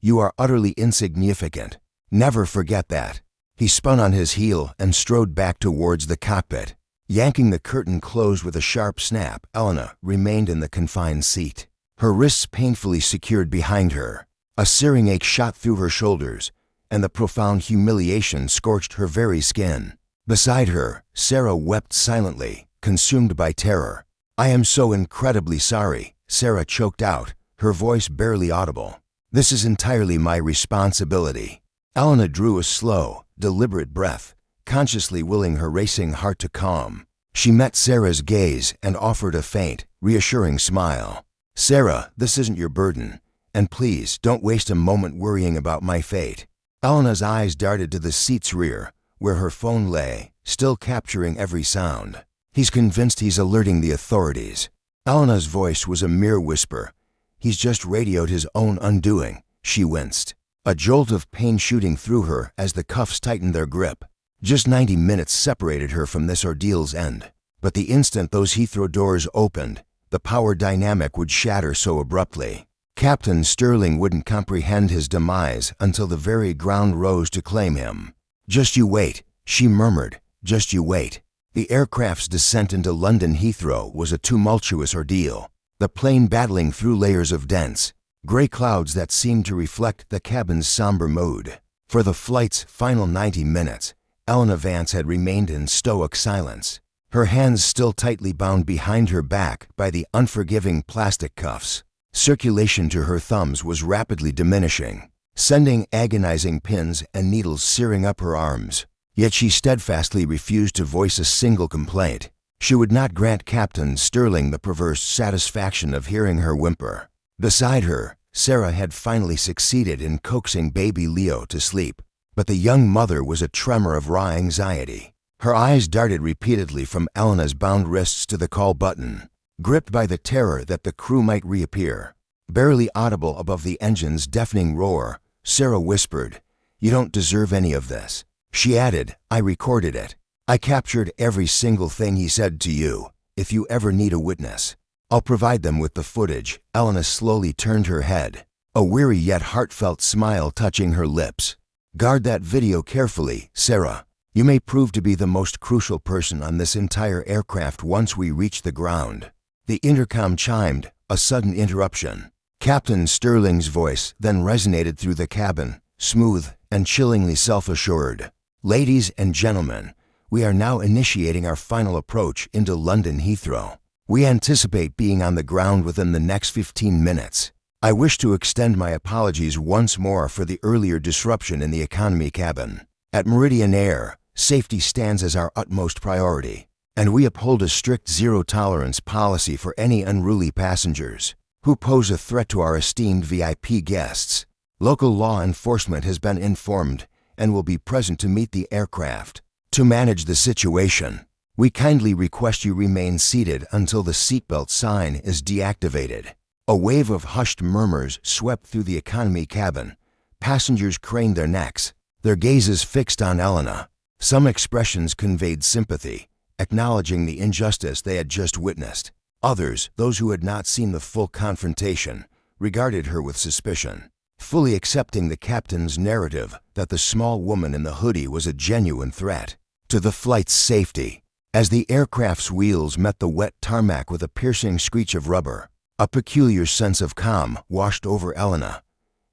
You are utterly insignificant. Never forget that. He spun on his heel and strode back towards the cockpit. Yanking the curtain closed with a sharp snap, Elena remained in the confined seat, her wrists painfully secured behind her. A searing ache shot through her shoulders, and the profound humiliation scorched her very skin. Beside her, Sarah wept silently, consumed by terror. I am so incredibly sorry, Sarah choked out, her voice barely audible. This is entirely my responsibility. Elena drew a slow, deliberate breath, consciously willing her racing heart to calm. She met Sarah's gaze and offered a faint, reassuring smile. Sarah, this isn't your burden. And please, don't waste a moment worrying about my fate." Elena's eyes darted to the seat's rear, where her phone lay, still capturing every sound. "He's convinced he's alerting the authorities." Elena's voice was a mere whisper. "He's just radioed his own undoing." She winced, a jolt of pain shooting through her as the cuffs tightened their grip. Just 90 minutes separated her from this ordeal's end. But the instant those Heathrow doors opened, the power dynamic would shatter so abruptly. Captain Sterling wouldn't comprehend his demise until the very ground rose to claim him. "Just you wait," she murmured. "Just you wait." The aircraft's descent into London Heathrow was a tumultuous ordeal, the plane battling through layers of dense, gray clouds that seemed to reflect the cabin's somber mood. For the flight's final 90 minutes, Elena Vance had remained in stoic silence, her hands still tightly bound behind her back by the unforgiving plastic cuffs. Circulation to her thumbs was rapidly diminishing, sending agonizing pins and needles searing up her arms. Yet she steadfastly refused to voice a single complaint. She would not grant Captain Sterling the perverse satisfaction of hearing her whimper. Beside her, Sarah had finally succeeded in coaxing baby Leo to sleep, but the young mother was a tremor of raw anxiety. Her eyes darted repeatedly from Elena's bound wrists to the call button, gripped by the terror that the crew might reappear. Barely audible above the engine's deafening roar, Sarah whispered, "You don't deserve any of this." She added, "I recorded it. I captured every single thing he said to you. If you ever need a witness, I'll provide them with the footage." Elena slowly turned her head, a weary yet heartfelt smile touching her lips. "Guard that video carefully, Sarah. You may prove to be the most crucial person on this entire aircraft once we reach the ground." The intercom chimed, a sudden interruption. Captain Sterling's voice then resonated through the cabin, smooth and chillingly self-assured. "Ladies and gentlemen, we are now initiating our final approach into London Heathrow. We anticipate being on the ground within the next 15 minutes. I wish to extend my apologies once more for the earlier disruption in the economy cabin. At Meridian Air, safety stands as our utmost priority, and we uphold a strict zero-tolerance policy for any unruly passengers who pose a threat to our esteemed VIP guests. Local law enforcement has been informed and will be present to meet the aircraft. To manage the situation, we kindly request you remain seated until the seatbelt sign is deactivated." A wave of hushed murmurs swept through the economy cabin. Passengers craned their necks, their gazes fixed on Elena. Some expressions conveyed sympathy, acknowledging the injustice they had just witnessed. Others, those who had not seen the full confrontation, regarded her with suspicion, fully accepting the captain's narrative that the small woman in the hoodie was a genuine threat to the flight's safety. As the aircraft's wheels met the wet tarmac with a piercing screech of rubber, a peculiar sense of calm washed over Elena.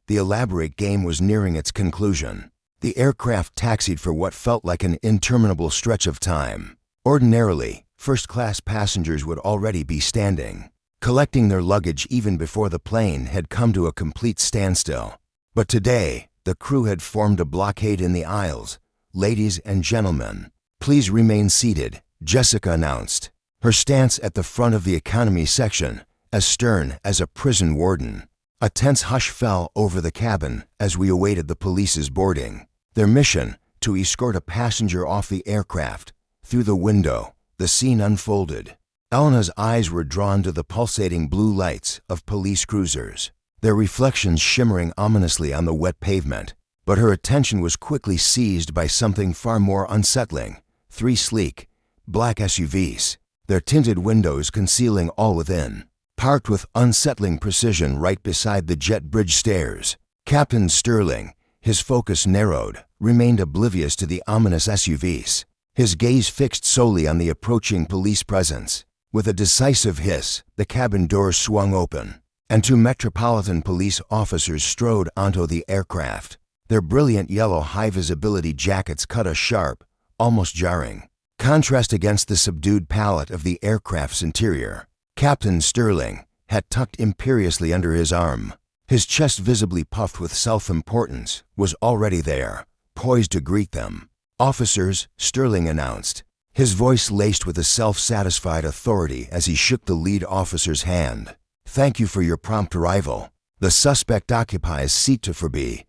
The elaborate game was nearing its conclusion. The aircraft taxied for what felt like an interminable stretch of time. Ordinarily, first-class passengers would already be standing, collecting their luggage even before the plane had come to a complete standstill. But today, the crew had formed a blockade in the aisles. "Ladies and gentlemen, please remain seated," Jessica announced, her stance at the front of the economy section as stern as a prison warden. A tense hush fell over the cabin as we awaited the police's boarding. Their mission, to escort a passenger off the aircraft. Through the window, the scene unfolded. Elena's eyes were drawn to the pulsating blue lights of police cruisers, their reflections shimmering ominously on the wet pavement. But her attention was quickly seized by something far more unsettling. 3 sleek, black SUVs, their tinted windows concealing all within, parked with unsettling precision right beside the jet bridge stairs. Captain Sterling, his focus narrowed, remained oblivious to the ominous SUVs, his gaze fixed solely on the approaching police presence. With a decisive hiss, the cabin doors swung open, and 2 Metropolitan Police officers strode onto the aircraft. Their brilliant yellow high-visibility jackets cut a sharp, almost jarring contrast against the subdued palette of the aircraft's interior. Captain Sterling had tucked imperiously under his arm. His chest visibly puffed with self-importance, was already there, poised to greet them. "Officers," Sterling announced, his voice laced with a self-satisfied authority as he shook the lead officer's hand. "Thank you for your prompt arrival. The suspect occupies seat to 4B.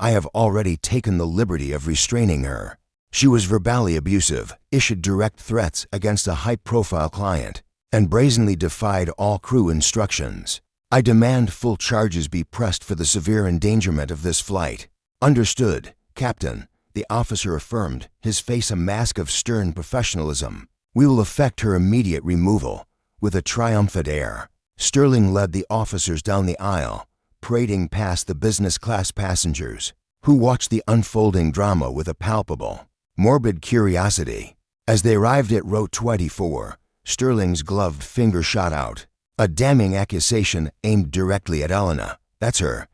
I have already taken the liberty of restraining her. She was verbally abusive, issued direct threats against a high-profile client, and brazenly defied all crew instructions. I demand full charges be pressed for the severe endangerment of this flight. Understood, Captain, the officer affirmed, his face a mask of stern professionalism. We will effect her immediate removal. With a triumphant air, Sterling led the officers down the aisle, parading past the business-class passengers, who watched the unfolding drama with a palpable, morbid curiosity. As they arrived at row 24, Sterling's gloved finger shot out, a damning accusation aimed directly at Elena. "That's her,"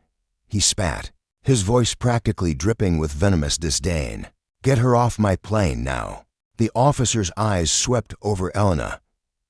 he spat, his voice practically dripping with venomous disdain. "Get her off my plane now." The officer's eyes swept over Elena.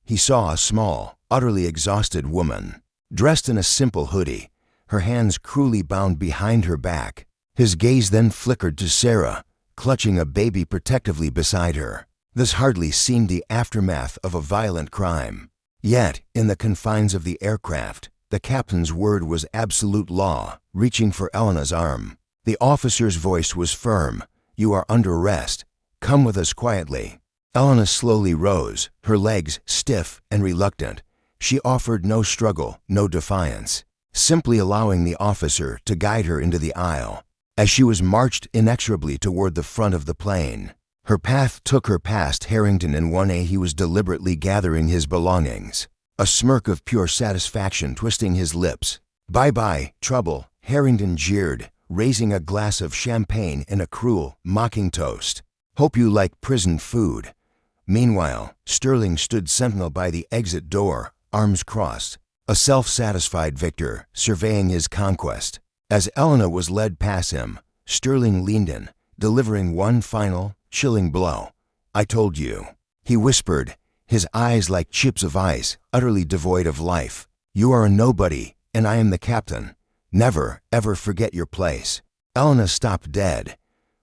He saw a small, utterly exhausted woman, dressed in a simple hoodie, her hands cruelly bound behind her back. His gaze then flickered to Sarah, clutching a baby protectively beside her. This hardly seemed the aftermath of a violent crime. Yet, in the confines of the aircraft, the captain's word was absolute law, reaching for Elena's arm. The officer's voice was firm. "You are under arrest. Come with us quietly." Elena slowly rose, her legs stiff and reluctant. She offered no struggle, no defiance, simply allowing the officer to guide her into the aisle. As she was marched inexorably toward the front of the plane, her path took her past Harrington in 1A. He was deliberately gathering his belongings, a smirk of pure satisfaction twisting his lips. "Bye-bye, trouble," Harrington jeered, raising a glass of champagne in a cruel, mocking toast. "Hope you like prison food." Meanwhile, Sterling stood sentinel by the exit door, arms crossed, a self-satisfied victor surveying his conquest. As Elena was led past him, Sterling leaned in, delivering one final, chilling blow. "I told you," he whispered, his eyes like chips of ice, utterly devoid of life. "You are a nobody, and I am the captain. Never, ever forget your place." Elena stopped dead.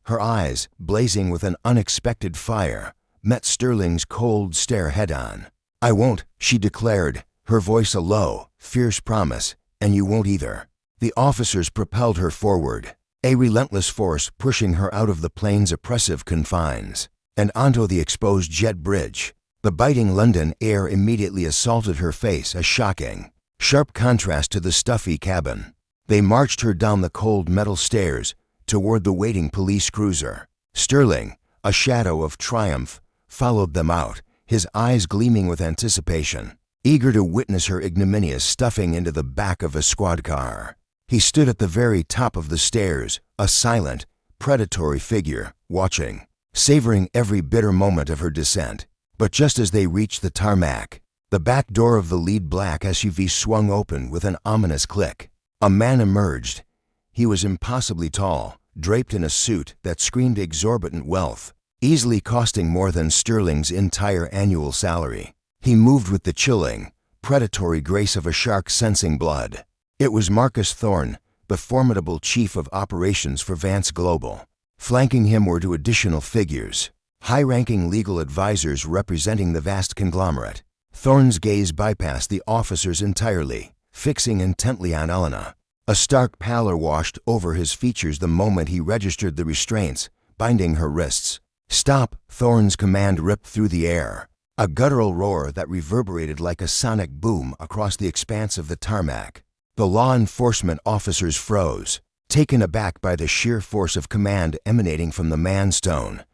Her eyes, blazing with an unexpected fire, met Sterling's cold stare head-on. "I won't," she declared, her voice a low, fierce promise, "and you won't either." The officers propelled her forward, a relentless force pushing her out of the plane's oppressive confines and onto the exposed jet bridge. The biting London air immediately assaulted her face, a shocking, sharp contrast to the stuffy cabin. They marched her down the cold metal stairs toward the waiting police cruiser. Sterling, a shadow of triumph, followed them out, his eyes gleaming with anticipation, eager to witness her ignominious stuffing into the back of a squad car. He stood at the very top of the stairs, a silent, predatory figure, watching, savoring every bitter moment of her descent. But just as they reached the tarmac, the back door of the lead black SUV swung open with an ominous click. A man emerged. He was impossibly tall, draped in a suit that screamed exorbitant wealth, easily costing more than Sterling's entire annual salary. He moved with the chilling, predatory grace of a shark sensing blood. It was Marcus Thorne, the formidable chief of operations for Vance Global. Flanking him were two additional figures, high-ranking legal advisors representing the vast conglomerate. Thorne's gaze bypassed the officers entirely, fixing intently on Elena. A stark pallor washed over his features the moment he registered the restraints, binding her wrists. "Stop!" Thorne's command ripped through the air, a guttural roar that reverberated like a sonic boom across the expanse of the tarmac. The law enforcement officers froze, taken aback by the sheer force of command emanating from the man-stone.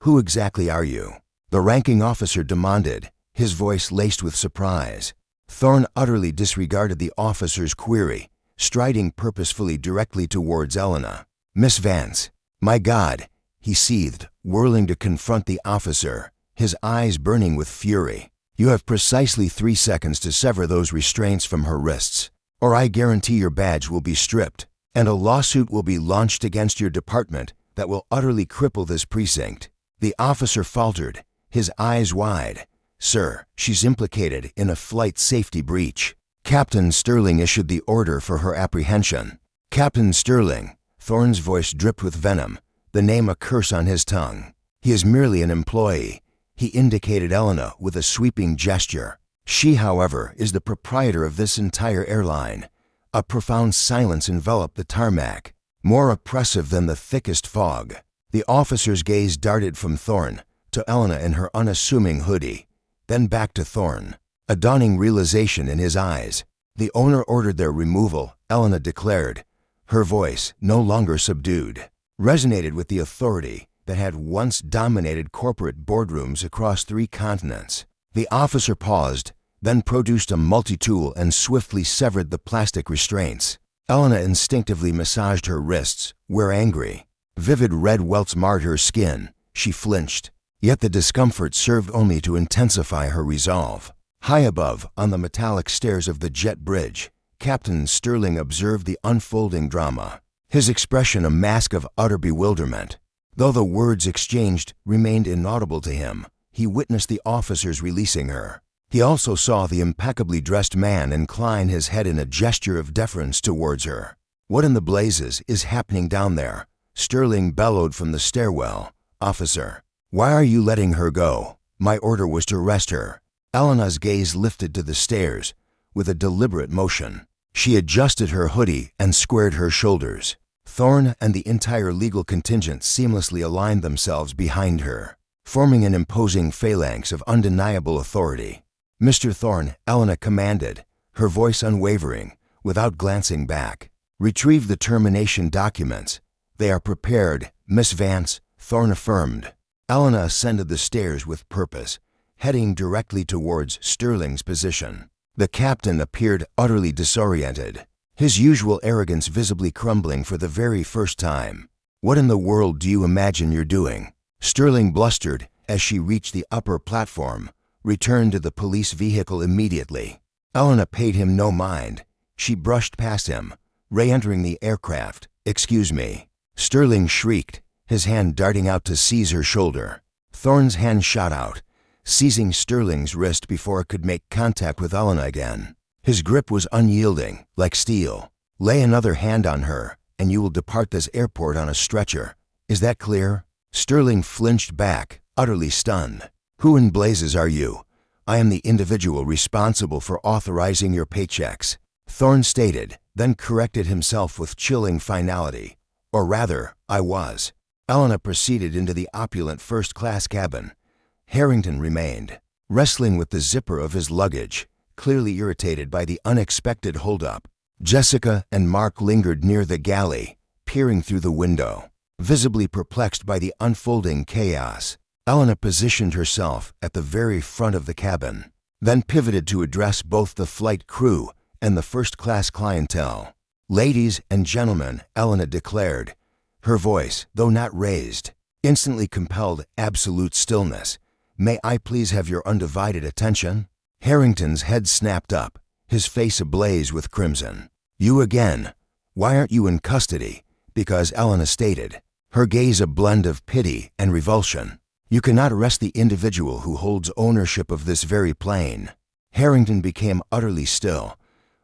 "Who exactly are you?" the ranking officer demanded, his voice laced with surprise. Thorne utterly disregarded the officer's query, striding purposefully directly towards Elena. "Miss Vance." "My God," he seethed, whirling to confront the officer, his eyes burning with fury. "You have precisely 3 seconds to sever those restraints from her wrists, or I guarantee your badge will be stripped, and a lawsuit will be launched against your department that will utterly cripple this precinct." The officer faltered, his eyes wide. "Sir, she's implicated in a flight safety breach." Captain Sterling issued the order for her apprehension. "Captain Sterling," Thorne's voice dripped with venom, the name a curse on his tongue. "He is merely an employee." He indicated Elena with a sweeping gesture. "She, however, is the proprietor of this entire airline. A profound silence enveloped the tarmac, more oppressive than the thickest fog. The officer's gaze darted from Thorne to Elena in her unassuming hoodie, then back to Thorne, a dawning realization in his eyes. "The owner ordered their removal," Elena declared. Her voice, no longer subdued, resonated with the authority that had once dominated corporate boardrooms across 3 continents. The officer paused, then produced a multi-tool and swiftly severed the plastic restraints. Elena instinctively massaged her wrists, where angry, vivid red welts marred her skin. She flinched, yet the discomfort served only to intensify her resolve. High above, on the metallic stairs of the jet bridge, Captain Sterling observed the unfolding drama, his expression a mask of utter bewilderment. Though the words exchanged remained inaudible to him, he witnessed the officers releasing her. He also saw the impeccably dressed man incline his head in a gesture of deference towards her. "What in the blazes is happening down there?" Sterling bellowed from the stairwell. "Officer, why are you letting her go? My order was to arrest her." Elena's gaze lifted to the stairs with a deliberate motion. She adjusted her hoodie and squared her shoulders. Thorne and the entire legal contingent seamlessly aligned themselves behind her, forming an imposing phalanx of undeniable authority. "Mr. Thorne," Elena commanded, her voice unwavering, without glancing back. "Retrieve the termination documents. They are prepared, Miss Vance," Thorne affirmed. Elena ascended the stairs with purpose, heading directly towards Sterling's position. The captain appeared utterly disoriented, his usual arrogance visibly crumbling for the very first time. "What in the world do you imagine you're doing?" Sterling blustered as she reached the upper platform. "Return to the police vehicle immediately." Elena paid him no mind. She brushed past him, re-entering the aircraft. "Excuse me." Sterling shrieked, his hand darting out to seize her shoulder. Thorne's hand shot out, seizing Sterling's wrist before it could make contact with Elena again. His grip was unyielding, like steel. "Lay another hand on her, and you will depart this airport on a stretcher. Is that clear?" Sterling flinched back, utterly stunned. "Who in blazes are you?" "I am the individual responsible for authorizing your paychecks," Thorne stated, then corrected himself with chilling finality. "Or rather, I was." Elena proceeded into the opulent first-class cabin. Harrington remained, wrestling with the zipper of his luggage, clearly irritated by the unexpected holdup. Jessica and Mark lingered near the galley, peering through the window, visibly perplexed by the unfolding chaos. Elena positioned herself at the very front of the cabin, then pivoted to address both the flight crew and the first-class clientele. "Ladies and gentlemen," Elena declared. Her voice, though not raised, instantly compelled absolute stillness. "May I please have your undivided attention?" Harrington's head snapped up, his face ablaze with crimson. "You again? Why aren't you in custody?" "Because," Elena stated, her gaze a blend of pity and revulsion, "you cannot arrest the individual who holds ownership of this very plane." Harrington became utterly still.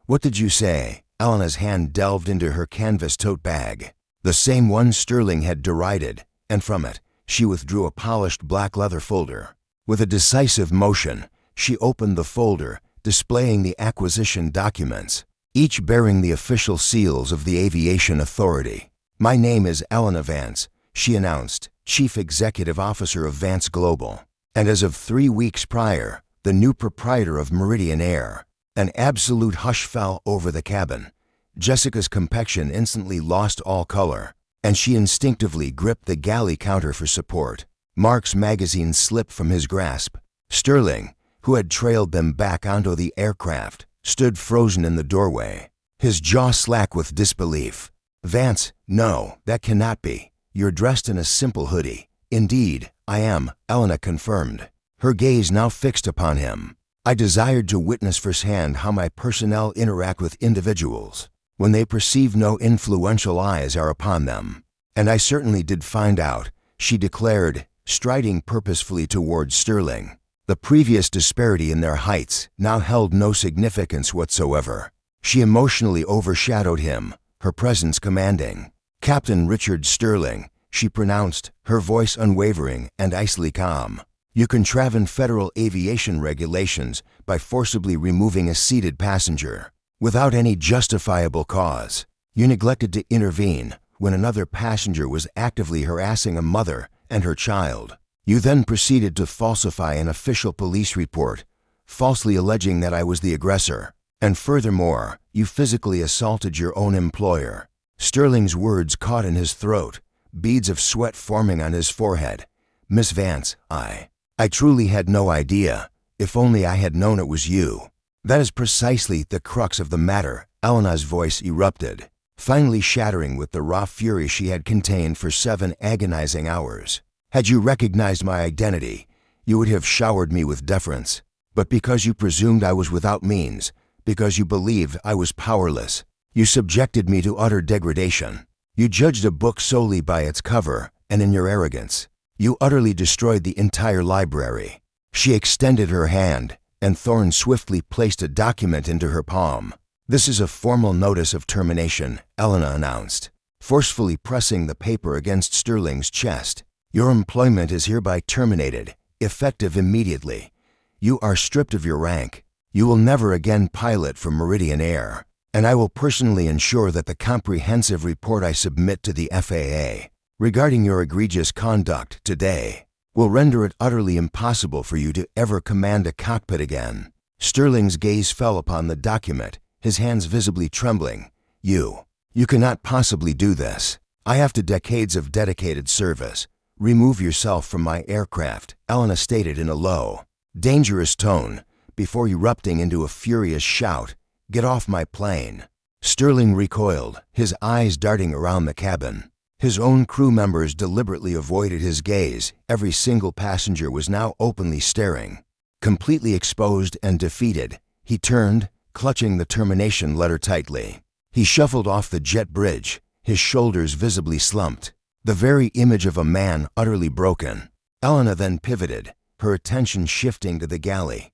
"What did you say?" Elena's hand delved into her canvas tote bag, the same one Sterling had derided, and from it, she withdrew a polished black leather folder. With a decisive motion, she opened the folder, displaying the acquisition documents, each bearing the official seals of the Aviation Authority. "My name is Elena Vance," she announced, Chief Executive Officer of Vance Global, and as of 3 weeks prior, the new proprietor of Meridian Air. An absolute hush fell over the cabin. Jessica's complexion instantly lost all color, and she instinctively gripped the galley counter for support. Mark's magazine slipped from his grasp. Sterling, who had trailed them back onto the aircraft, stood frozen in the doorway, his jaw slack with disbelief. "Vance, no, that cannot be. You're dressed in a simple hoodie." "Indeed, I am," Elena confirmed, her gaze now fixed upon him. "I desired to witness firsthand how my personnel interact with individuals when they perceive no influential eyes are upon them. And I certainly did find out," she declared, striding purposefully towards Sterling. The previous disparity in their heights now held no significance whatsoever. She emotionally overshadowed him, her presence commanding. "Captain Richard Sterling," she pronounced, her voice unwavering and icily calm. "You contravene federal aviation regulations by forcibly removing a seated passenger. without any justifiable cause. You neglected to intervene when another passenger was actively harassing a mother and her child. You then proceeded to falsify an official police report, falsely alleging that I was the aggressor. And furthermore, you physically assaulted your own employer. Sterling's words caught in his throat, beads of sweat forming on his forehead. Miss Vance, I truly had no idea. If only I had known it was you. That is precisely the crux of the matter, Elena's voice erupted, finally shattering with the raw fury she had contained for 7 agonizing hours. Had you recognized my identity, you would have showered me with deference. But because you presumed I was without means, because you believed I was powerless, you subjected me to utter degradation. You judged a book solely by its cover, and in your arrogance, you utterly destroyed the entire library. She extended her hand, and Thorne swiftly placed a document into her palm. This is a formal notice of termination, Elena announced, forcefully pressing the paper against Sterling's chest. Your employment is hereby terminated, effective immediately. You are stripped of your rank. You will never again pilot for Meridian Air, and I will personally ensure that the comprehensive report I submit to the FAA regarding your egregious conduct today will render it utterly impossible for you to ever command a cockpit again. Sterling's gaze fell upon the document, his hands visibly trembling. You cannot possibly do this. I have decades of dedicated service. Remove yourself from my aircraft, Elena stated in a low, dangerous tone, before erupting into a furious shout. Get off my plane. Sterling recoiled, his eyes darting around the cabin. His own crew members deliberately avoided his gaze. Every single passenger was now openly staring. Completely exposed and defeated, he turned, clutching the termination letter tightly. He shuffled off the jet bridge, his shoulders visibly slumped, the very image of a man utterly broken. Elena then pivoted, her attention shifting to the galley.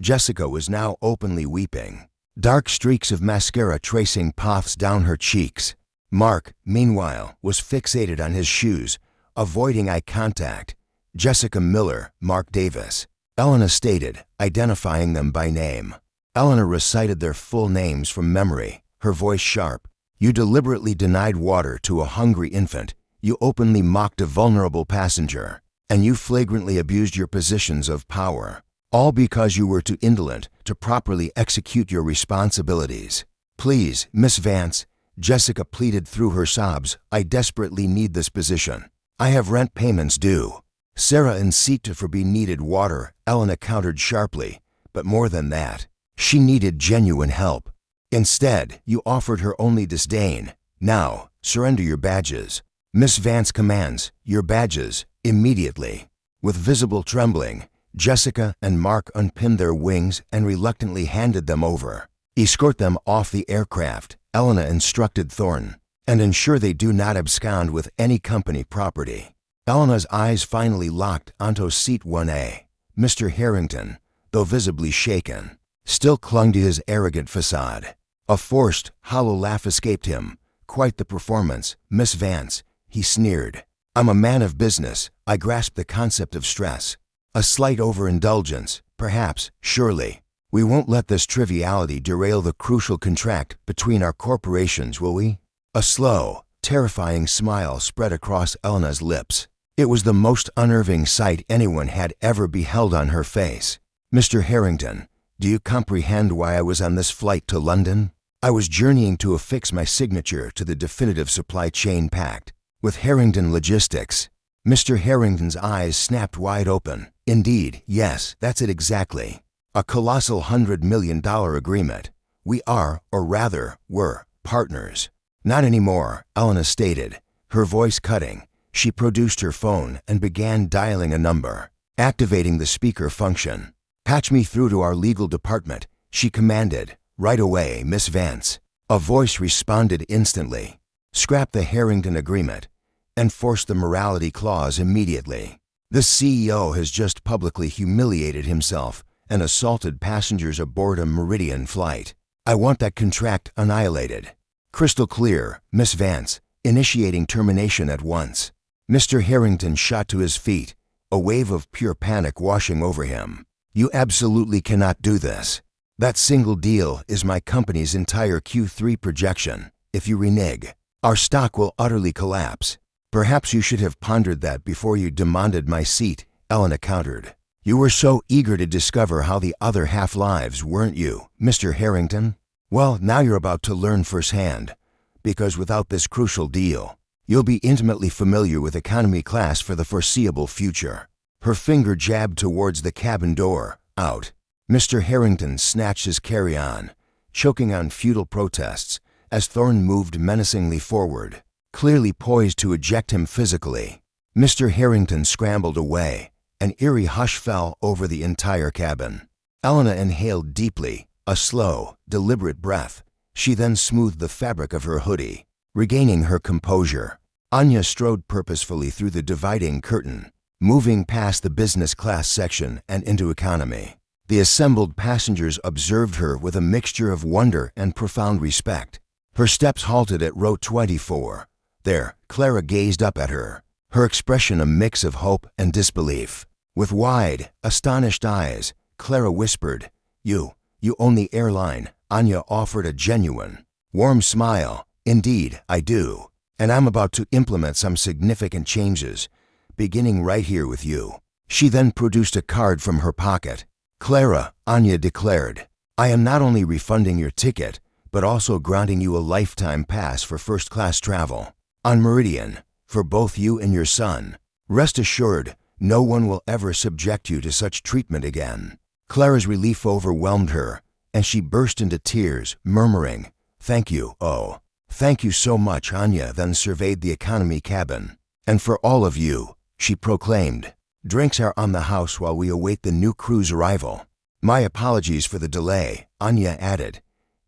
Jessica was now openly weeping, dark streaks of mascara tracing paths down her cheeks. Mark, meanwhile, was fixated on his shoes, avoiding eye contact. Jessica Miller, Mark Davis, Elena stated, identifying them by name. Elena recited their full names from memory, her voice sharp. You deliberately denied water to a hungry infant. You openly mocked a vulnerable passenger. And you flagrantly abused your positions of power. All because you were too indolent to properly execute your responsibilities. Please, Miss Vance, Jessica pleaded through her sobs, I desperately need this position. I have rent payments due. Sarah and Sita for be needed water, Elena countered sharply. But more than that, she needed genuine help. Instead, you offered her only disdain. Now, surrender your badges. Miss Vance commands, your badges, immediately. With visible trembling, Jessica and Mark unpinned their wings and reluctantly handed them over. Escort them off the aircraft, Elena instructed Thorne, and ensure they do not abscond with any company property. Elena's eyes finally locked onto seat 1A. Mr. Harrington, though visibly shaken, still clung to his arrogant facade. A forced, hollow laugh escaped him. Quite the performance, Miss Vance, he sneered. I'm a man of business. I grasp the concept of stress. A slight overindulgence, perhaps, surely. We won't let this triviality derail the crucial contract between our corporations, will we? A slow, terrifying smile spread across Elena's lips. It was the most unnerving sight anyone had ever beheld on her face. Mr. Harrington, do you comprehend why I was on this flight to London? I was journeying to affix my signature to the definitive supply chain pact with Harrington Logistics. Mr. Harrington's eyes snapped wide open. Indeed, yes, that's it exactly. A colossal $100 million agreement. We are, or rather, were, partners. Not anymore, Elena stated, her voice cutting. She produced her phone and began dialing a number, activating the speaker function. Patch me through to our legal department, she commanded. Right away, Miss Vance. A voice responded instantly. Scrap the Harrington agreement. Enforce the morality clause immediately. The CEO has just publicly humiliated himself and assaulted passengers aboard a Meridian flight. I want that contract annihilated. Crystal clear, Miss Vance, initiating termination at once. Mr. Harrington shot to his feet, a wave of pure panic washing over him. You absolutely cannot do this. That single deal is my company's entire Q3 projection. If you renege, our stock will utterly collapse. Perhaps you should have pondered that before you demanded my seat, Elena countered. You were so eager to discover how the other half lives, weren't you, Mr. Harrington? Well, now you're about to learn firsthand, because without this crucial deal, you'll be intimately familiar with economy class for the foreseeable future. Her finger jabbed towards the cabin door. Out. Mr. Harrington snatched his carry-on, choking on futile protests, as Thorne moved menacingly forward, clearly poised to eject him physically. Mr. Harrington scrambled away. An eerie hush fell over the entire cabin. Elena inhaled deeply, a slow, deliberate breath. She then smoothed the fabric of her hoodie. Regaining her composure, Anya strode purposefully through the dividing curtain, moving past the business class section and into economy. The assembled passengers observed her with a mixture of wonder and profound respect. Her steps halted at row 24. There, Clara gazed up at her, her expression a mix of hope and disbelief. With wide, astonished eyes, Clara whispered, You own the airline." Anya offered a genuine, warm smile. "Indeed, I do. And I'm about to implement some significant changes, beginning right here with you." She then produced a card from her pocket. "Clara," Anya declared, "I am not only refunding your ticket, but also granting you a lifetime pass for first-class travel on Meridian for both you and your son. Rest assured, no one will ever subject you to such treatment again." Clara's relief overwhelmed her, and she burst into tears, murmuring, "Thank you, oh, thank you so much." Anya then surveyed the economy cabin. "And for all of you," she proclaimed, "drinks are on the house while we await the new crew's arrival." "My apologies for the delay," Anya added.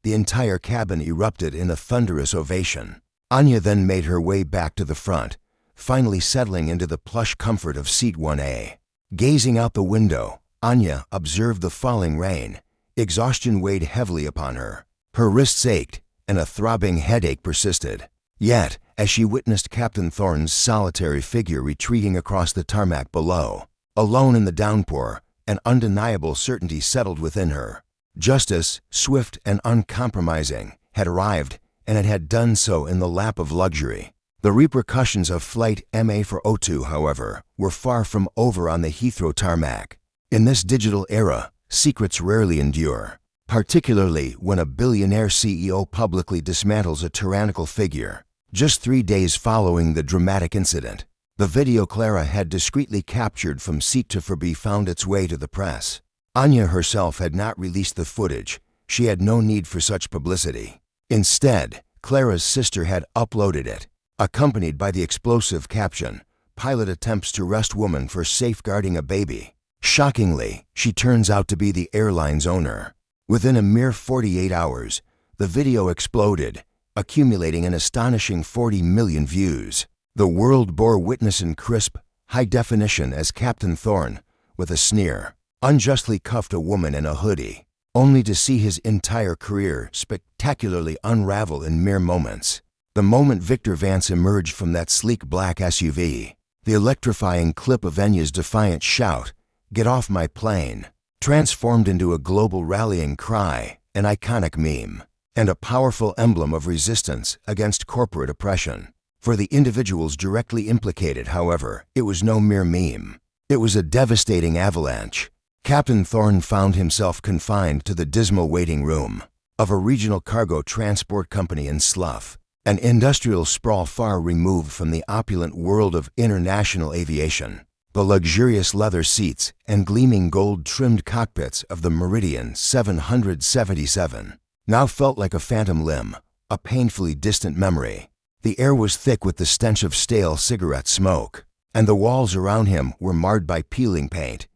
The entire cabin erupted in a thunderous ovation. Anya then made her way back to the front, finally settling into the plush comfort of seat 1A. Gazing out the window, Anya observed the falling rain. Exhaustion weighed heavily upon her. Her wrists ached, and a throbbing headache persisted. Yet, as she witnessed Captain Thorne's solitary figure retreating across the tarmac below, alone in the downpour, an undeniable certainty settled within her. Justice, swift and uncompromising, had arrived, and it had done so in the lap of luxury. The repercussions of Flight MA402, however, were far from over on the Heathrow tarmac. In this digital era, secrets rarely endure, particularly when a billionaire CEO publicly dismantles a tyrannical figure. Just 3 days following the dramatic incident, the video Clara had discreetly captured from seat 2B found its way to the press. Anya herself had not released the footage. She had no need for such publicity. Instead, Clara's sister had uploaded it, accompanied by the explosive caption, "Pilot attempts to arrest woman for safeguarding a baby." Shockingly, she turns out to be the airline's owner. Within a mere 48 hours, the video exploded, accumulating an astonishing 40 million views. The world bore witness in crisp, high definition as Captain Thorne, with a sneer, unjustly cuffed a woman in a hoodie, only to see his entire career spectacularly unravel in mere moments. The moment Victor Vance emerged from that sleek black SUV, the electrifying clip of Enya's defiant shout, "Get off my plane," transformed into a global rallying cry, an iconic meme, and a powerful emblem of resistance against corporate oppression. For the individuals directly implicated, however, it was no mere meme. It was a devastating avalanche. Captain Thorne found himself confined to the dismal waiting room of a regional cargo transport company in Slough, an industrial sprawl far removed from the opulent world of international aviation. The luxurious leather seats and gleaming gold-trimmed cockpits of the Meridian 777 now felt like a phantom limb, a painfully distant memory. The air was thick with the stench of stale cigarette smoke, and the walls around him were marred by peeling paint.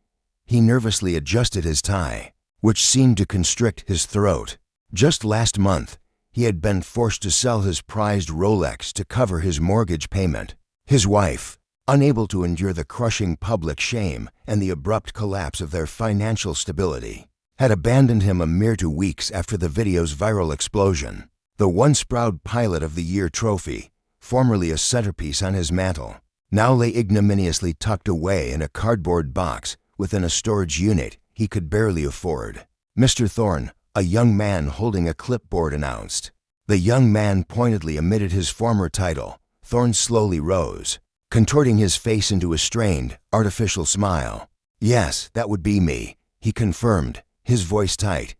He nervously adjusted his tie, which seemed to constrict his throat. Just last month, he had been forced to sell his prized Rolex to cover his mortgage payment. His wife, unable to endure the crushing public shame and the abrupt collapse of their financial stability, had abandoned him a mere 2 weeks after the video's viral explosion. The once proud Pilot of the Year trophy, formerly a centerpiece on his mantle, now lay ignominiously tucked away in a cardboard box within a storage unit he could barely afford. "Mr. Thorne," a young man holding a clipboard announced. The young man pointedly omitted his former title. Thorne slowly rose, contorting his face into a strained, artificial smile. "Yes, that would be me," he confirmed, his voice tight.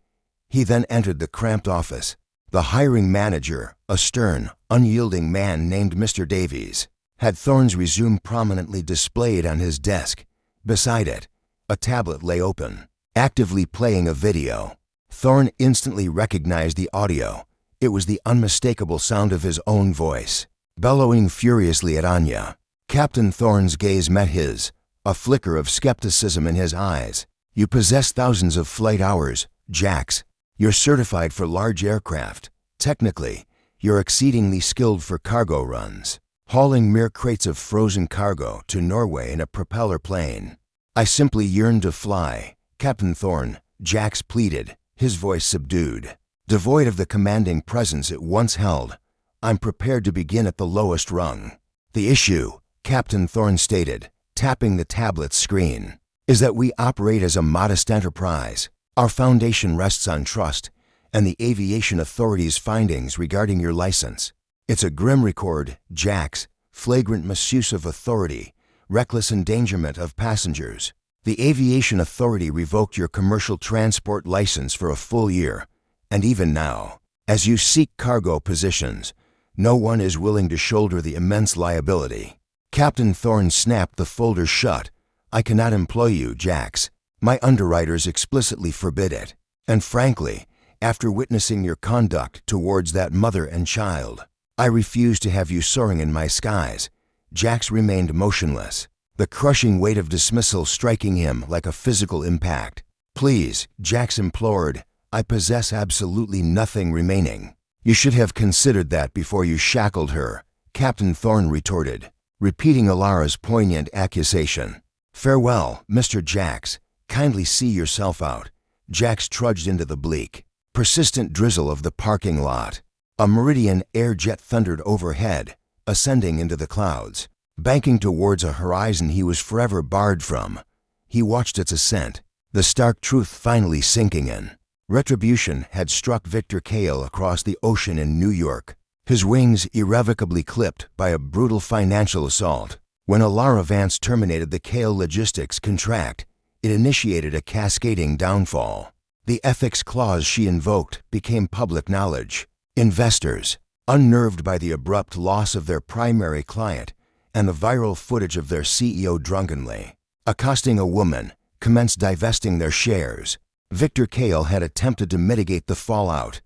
He then entered the cramped office. The hiring manager, a stern, unyielding man named Mr. Davies, had Thorne's resume prominently displayed on his desk. Beside it, a tablet lay open, actively playing a video. Thorne instantly recognized the audio. It was the unmistakable sound of his own voice, bellowing furiously at Anya. Captain Thorne's gaze met his, a flicker of skepticism in his eyes. "You possess thousands of flight hours, Jax. You're certified for large aircraft. Technically, you're exceedingly skilled for cargo runs, hauling mere crates of frozen cargo to Norway in a propeller plane." "I simply yearn to fly, Captain Thorne," Jax pleaded, his voice subdued, devoid of the commanding presence it once held. "I'm prepared to begin at the lowest rung." "The issue," Captain Thorne stated, tapping the tablet's screen, "is that we operate as a modest enterprise. Our foundation rests on trust and the Aviation Authority's findings regarding your license. It's a grim record, Jax, flagrant misuse of authority, reckless endangerment of passengers. The Aviation Authority revoked your commercial transport license for a full year, and even now, as you seek cargo positions, no one is willing to shoulder the immense liability." Captain Thorne snapped the folder shut. "I cannot employ you, Jax. My underwriters explicitly forbid it. And frankly, after witnessing your conduct towards that mother and child, I refuse to have you soaring in my skies." Jax remained motionless, the crushing weight of dismissal striking him like a physical impact. "Please," Jax implored, "I possess absolutely nothing remaining." "You should have considered that before you shackled her," Captain Thorne retorted, repeating Alara's poignant accusation. "Farewell, Mr. Jax. Kindly see yourself out." Jax trudged into the bleak, persistent drizzle of the parking lot. A Meridian air jet thundered overhead, ascending into the clouds, banking towards a horizon he was forever barred from. He watched its ascent, the stark truth finally sinking in. Retribution had struck Victor Kale across the ocean in New York, his wings irrevocably clipped by a brutal financial assault. When Alara Vance terminated the Kale Logistics contract, it initiated a cascading downfall. The ethics clause she invoked became public knowledge. Investors, unnerved by the abrupt loss of their primary client and the viral footage of their CEO drunkenly accosting a woman, commenced divesting their shares. Victor Kale had attempted to mitigate the fallout.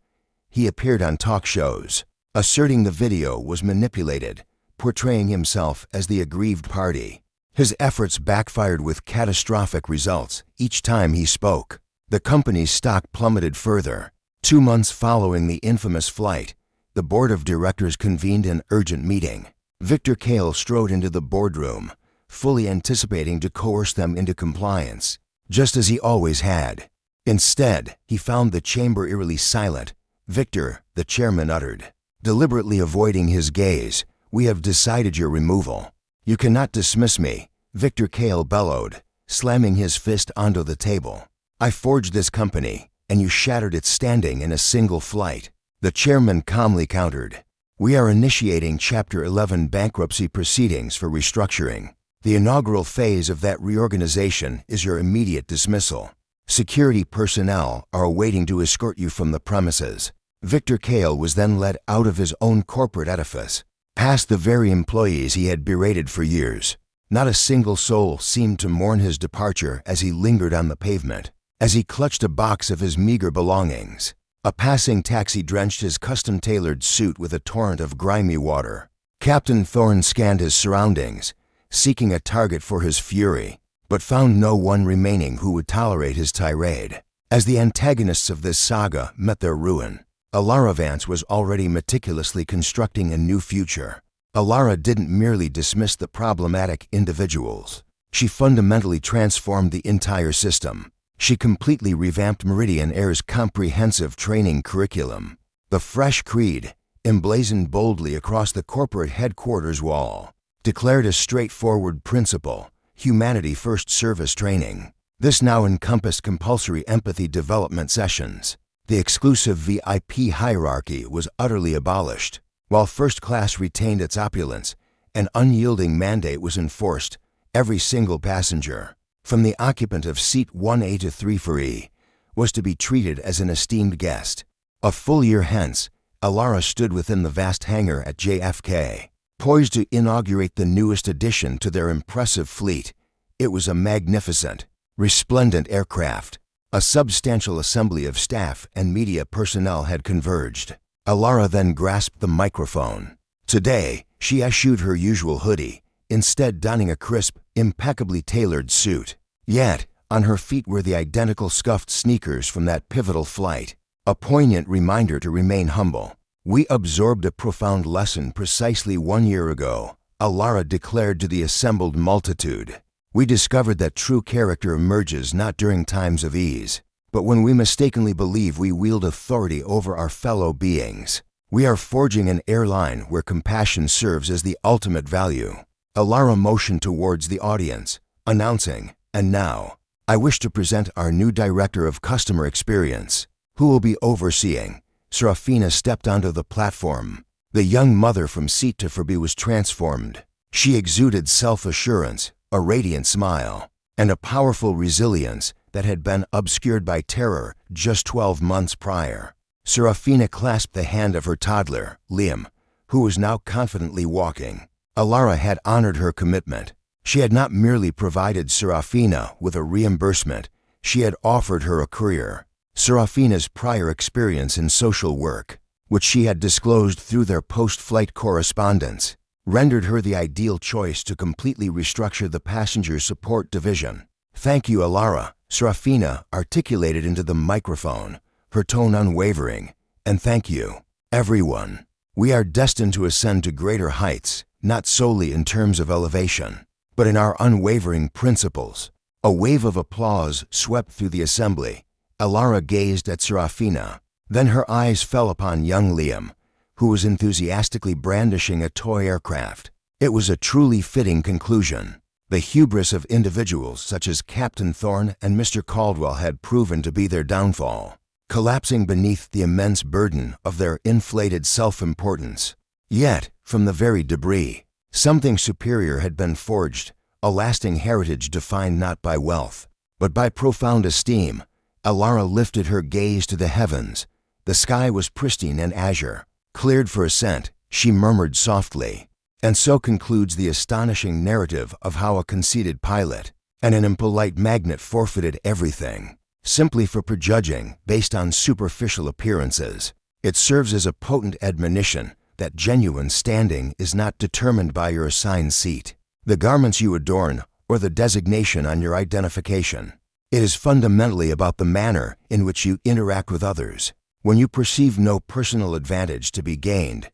He appeared on talk shows, asserting the video was manipulated, portraying himself as the aggrieved party. His efforts backfired with catastrophic results each time he spoke. The company's stock plummeted further. 2 months following the infamous flight, the board of directors convened an urgent meeting. Victor Kale strode into the boardroom, fully anticipating to coerce them into compliance, just as he always had. Instead, he found the chamber eerily silent. "Victor," the chairman uttered, deliberately avoiding his gaze, "we have decided your removal." "You cannot dismiss me," Victor Kale bellowed, slamming his fist onto the table. "I forged this company, and you shattered its standing in a single flight." The chairman calmly countered, "We are initiating Chapter 11 bankruptcy proceedings for restructuring. The inaugural phase of that reorganization is your immediate dismissal. Security personnel are awaiting to escort you from the premises." Victor Kale was then led out of his own corporate edifice, past the very employees he had berated for years. Not a single soul seemed to mourn his departure as he lingered on the pavement, as he clutched a box of his meager belongings. A passing taxi drenched his custom-tailored suit with a torrent of grimy water. Captain Thorne scanned his surroundings, seeking a target for his fury, but found no one remaining who would tolerate his tirade. As the antagonists of this saga met their ruin, Alara Vance was already meticulously constructing a new future. Alara didn't merely dismiss the problematic individuals. She fundamentally transformed the entire system. She completely revamped Meridian Air's comprehensive training curriculum. The fresh creed, emblazoned boldly across the corporate headquarters wall, declared a straightforward principle: humanity first service training. This now encompassed compulsory empathy development sessions, The exclusive VIP hierarchy was utterly abolished. While first class retained its opulence, an unyielding mandate was enforced. Every single passenger, from the occupant of seat 1A to 3 for E, was to be treated as an esteemed guest. A full year hence, Alara stood within the vast hangar at JFK, poised to inaugurate the newest addition to their impressive fleet. It was a magnificent, resplendent aircraft. A substantial assembly of staff and media personnel had converged. Alara then grasped the microphone. Today, she eschewed her usual hoodie, instead donning a crisp, impeccably tailored suit. Yet, on her feet were the identical scuffed sneakers from that pivotal flight, a poignant reminder to remain humble. "We absorbed a profound lesson precisely 1 year ago," Alara declared to the assembled multitude. "We discovered that true character emerges not during times of ease, but when we mistakenly believe we wield authority over our fellow beings. We are forging an airline where compassion serves as the ultimate value." Alara motioned towards the audience, announcing, "And now, I wish to present our new Director of Customer Experience, who will be overseeing." Serafina stepped onto the platform. The young mother from seat to Furby was transformed. She exuded self-assurance, a radiant smile, and a powerful resilience that had been obscured by terror just 12 months prior. Serafina clasped the hand of her toddler, Liam, who was now confidently walking. Alara had honored her commitment. She had not merely provided Serafina with a reimbursement, she had offered her a career. Serafina's prior experience in social work, which she had disclosed through their post-flight correspondence, rendered her the ideal choice to completely restructure the passenger support division. "Thank you, Alara," Serafina articulated into the microphone, her tone unwavering. "And thank you, everyone. We are destined to ascend to greater heights, not solely in terms of elevation, but in our unwavering principles." A wave of applause swept through the assembly. Alara gazed at Serafina. Then her eyes fell upon young Liam, who was enthusiastically brandishing a toy aircraft. It was a truly fitting conclusion. The hubris of individuals such as Captain Thorne and Mr. Caldwell had proven to be their downfall, collapsing beneath the immense burden of their inflated self-importance. Yet, from the very debris, something superior had been forged, a lasting heritage defined not by wealth, but by profound esteem. Alara lifted her gaze to the heavens. The sky was pristine and azure, cleared for ascent. She murmured softly, "And so concludes the astonishing narrative of how a conceited pilot and an impolite magnate forfeited everything, simply for prejudging based on superficial appearances. It serves as a potent admonition that genuine standing is not determined by your assigned seat, the garments you adorn, or the designation on your identification. It is fundamentally about the manner in which you interact with others. When you perceive no personal advantage to be gained,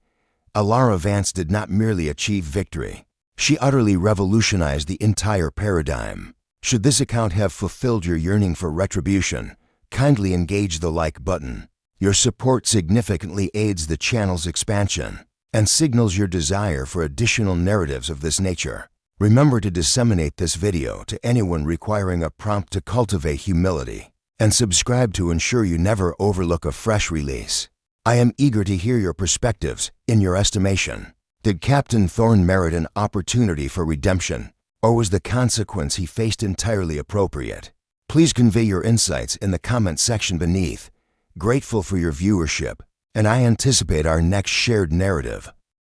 Alara Vance did not merely achieve victory. She utterly revolutionized the entire paradigm. Should this account have fulfilled your yearning for retribution, kindly engage the like button. Your support significantly aids the channel's expansion and signals your desire for additional narratives of this nature. Remember to disseminate this video to anyone requiring a prompt to cultivate humility, and subscribe to ensure you never overlook a fresh release. I am eager to hear your perspectives. In your estimation, did Captain Thorne merit an opportunity for redemption, or was the consequence he faced entirely appropriate? Please convey your insights in the comment section beneath. Grateful for your viewership, and I anticipate our next shared narrative.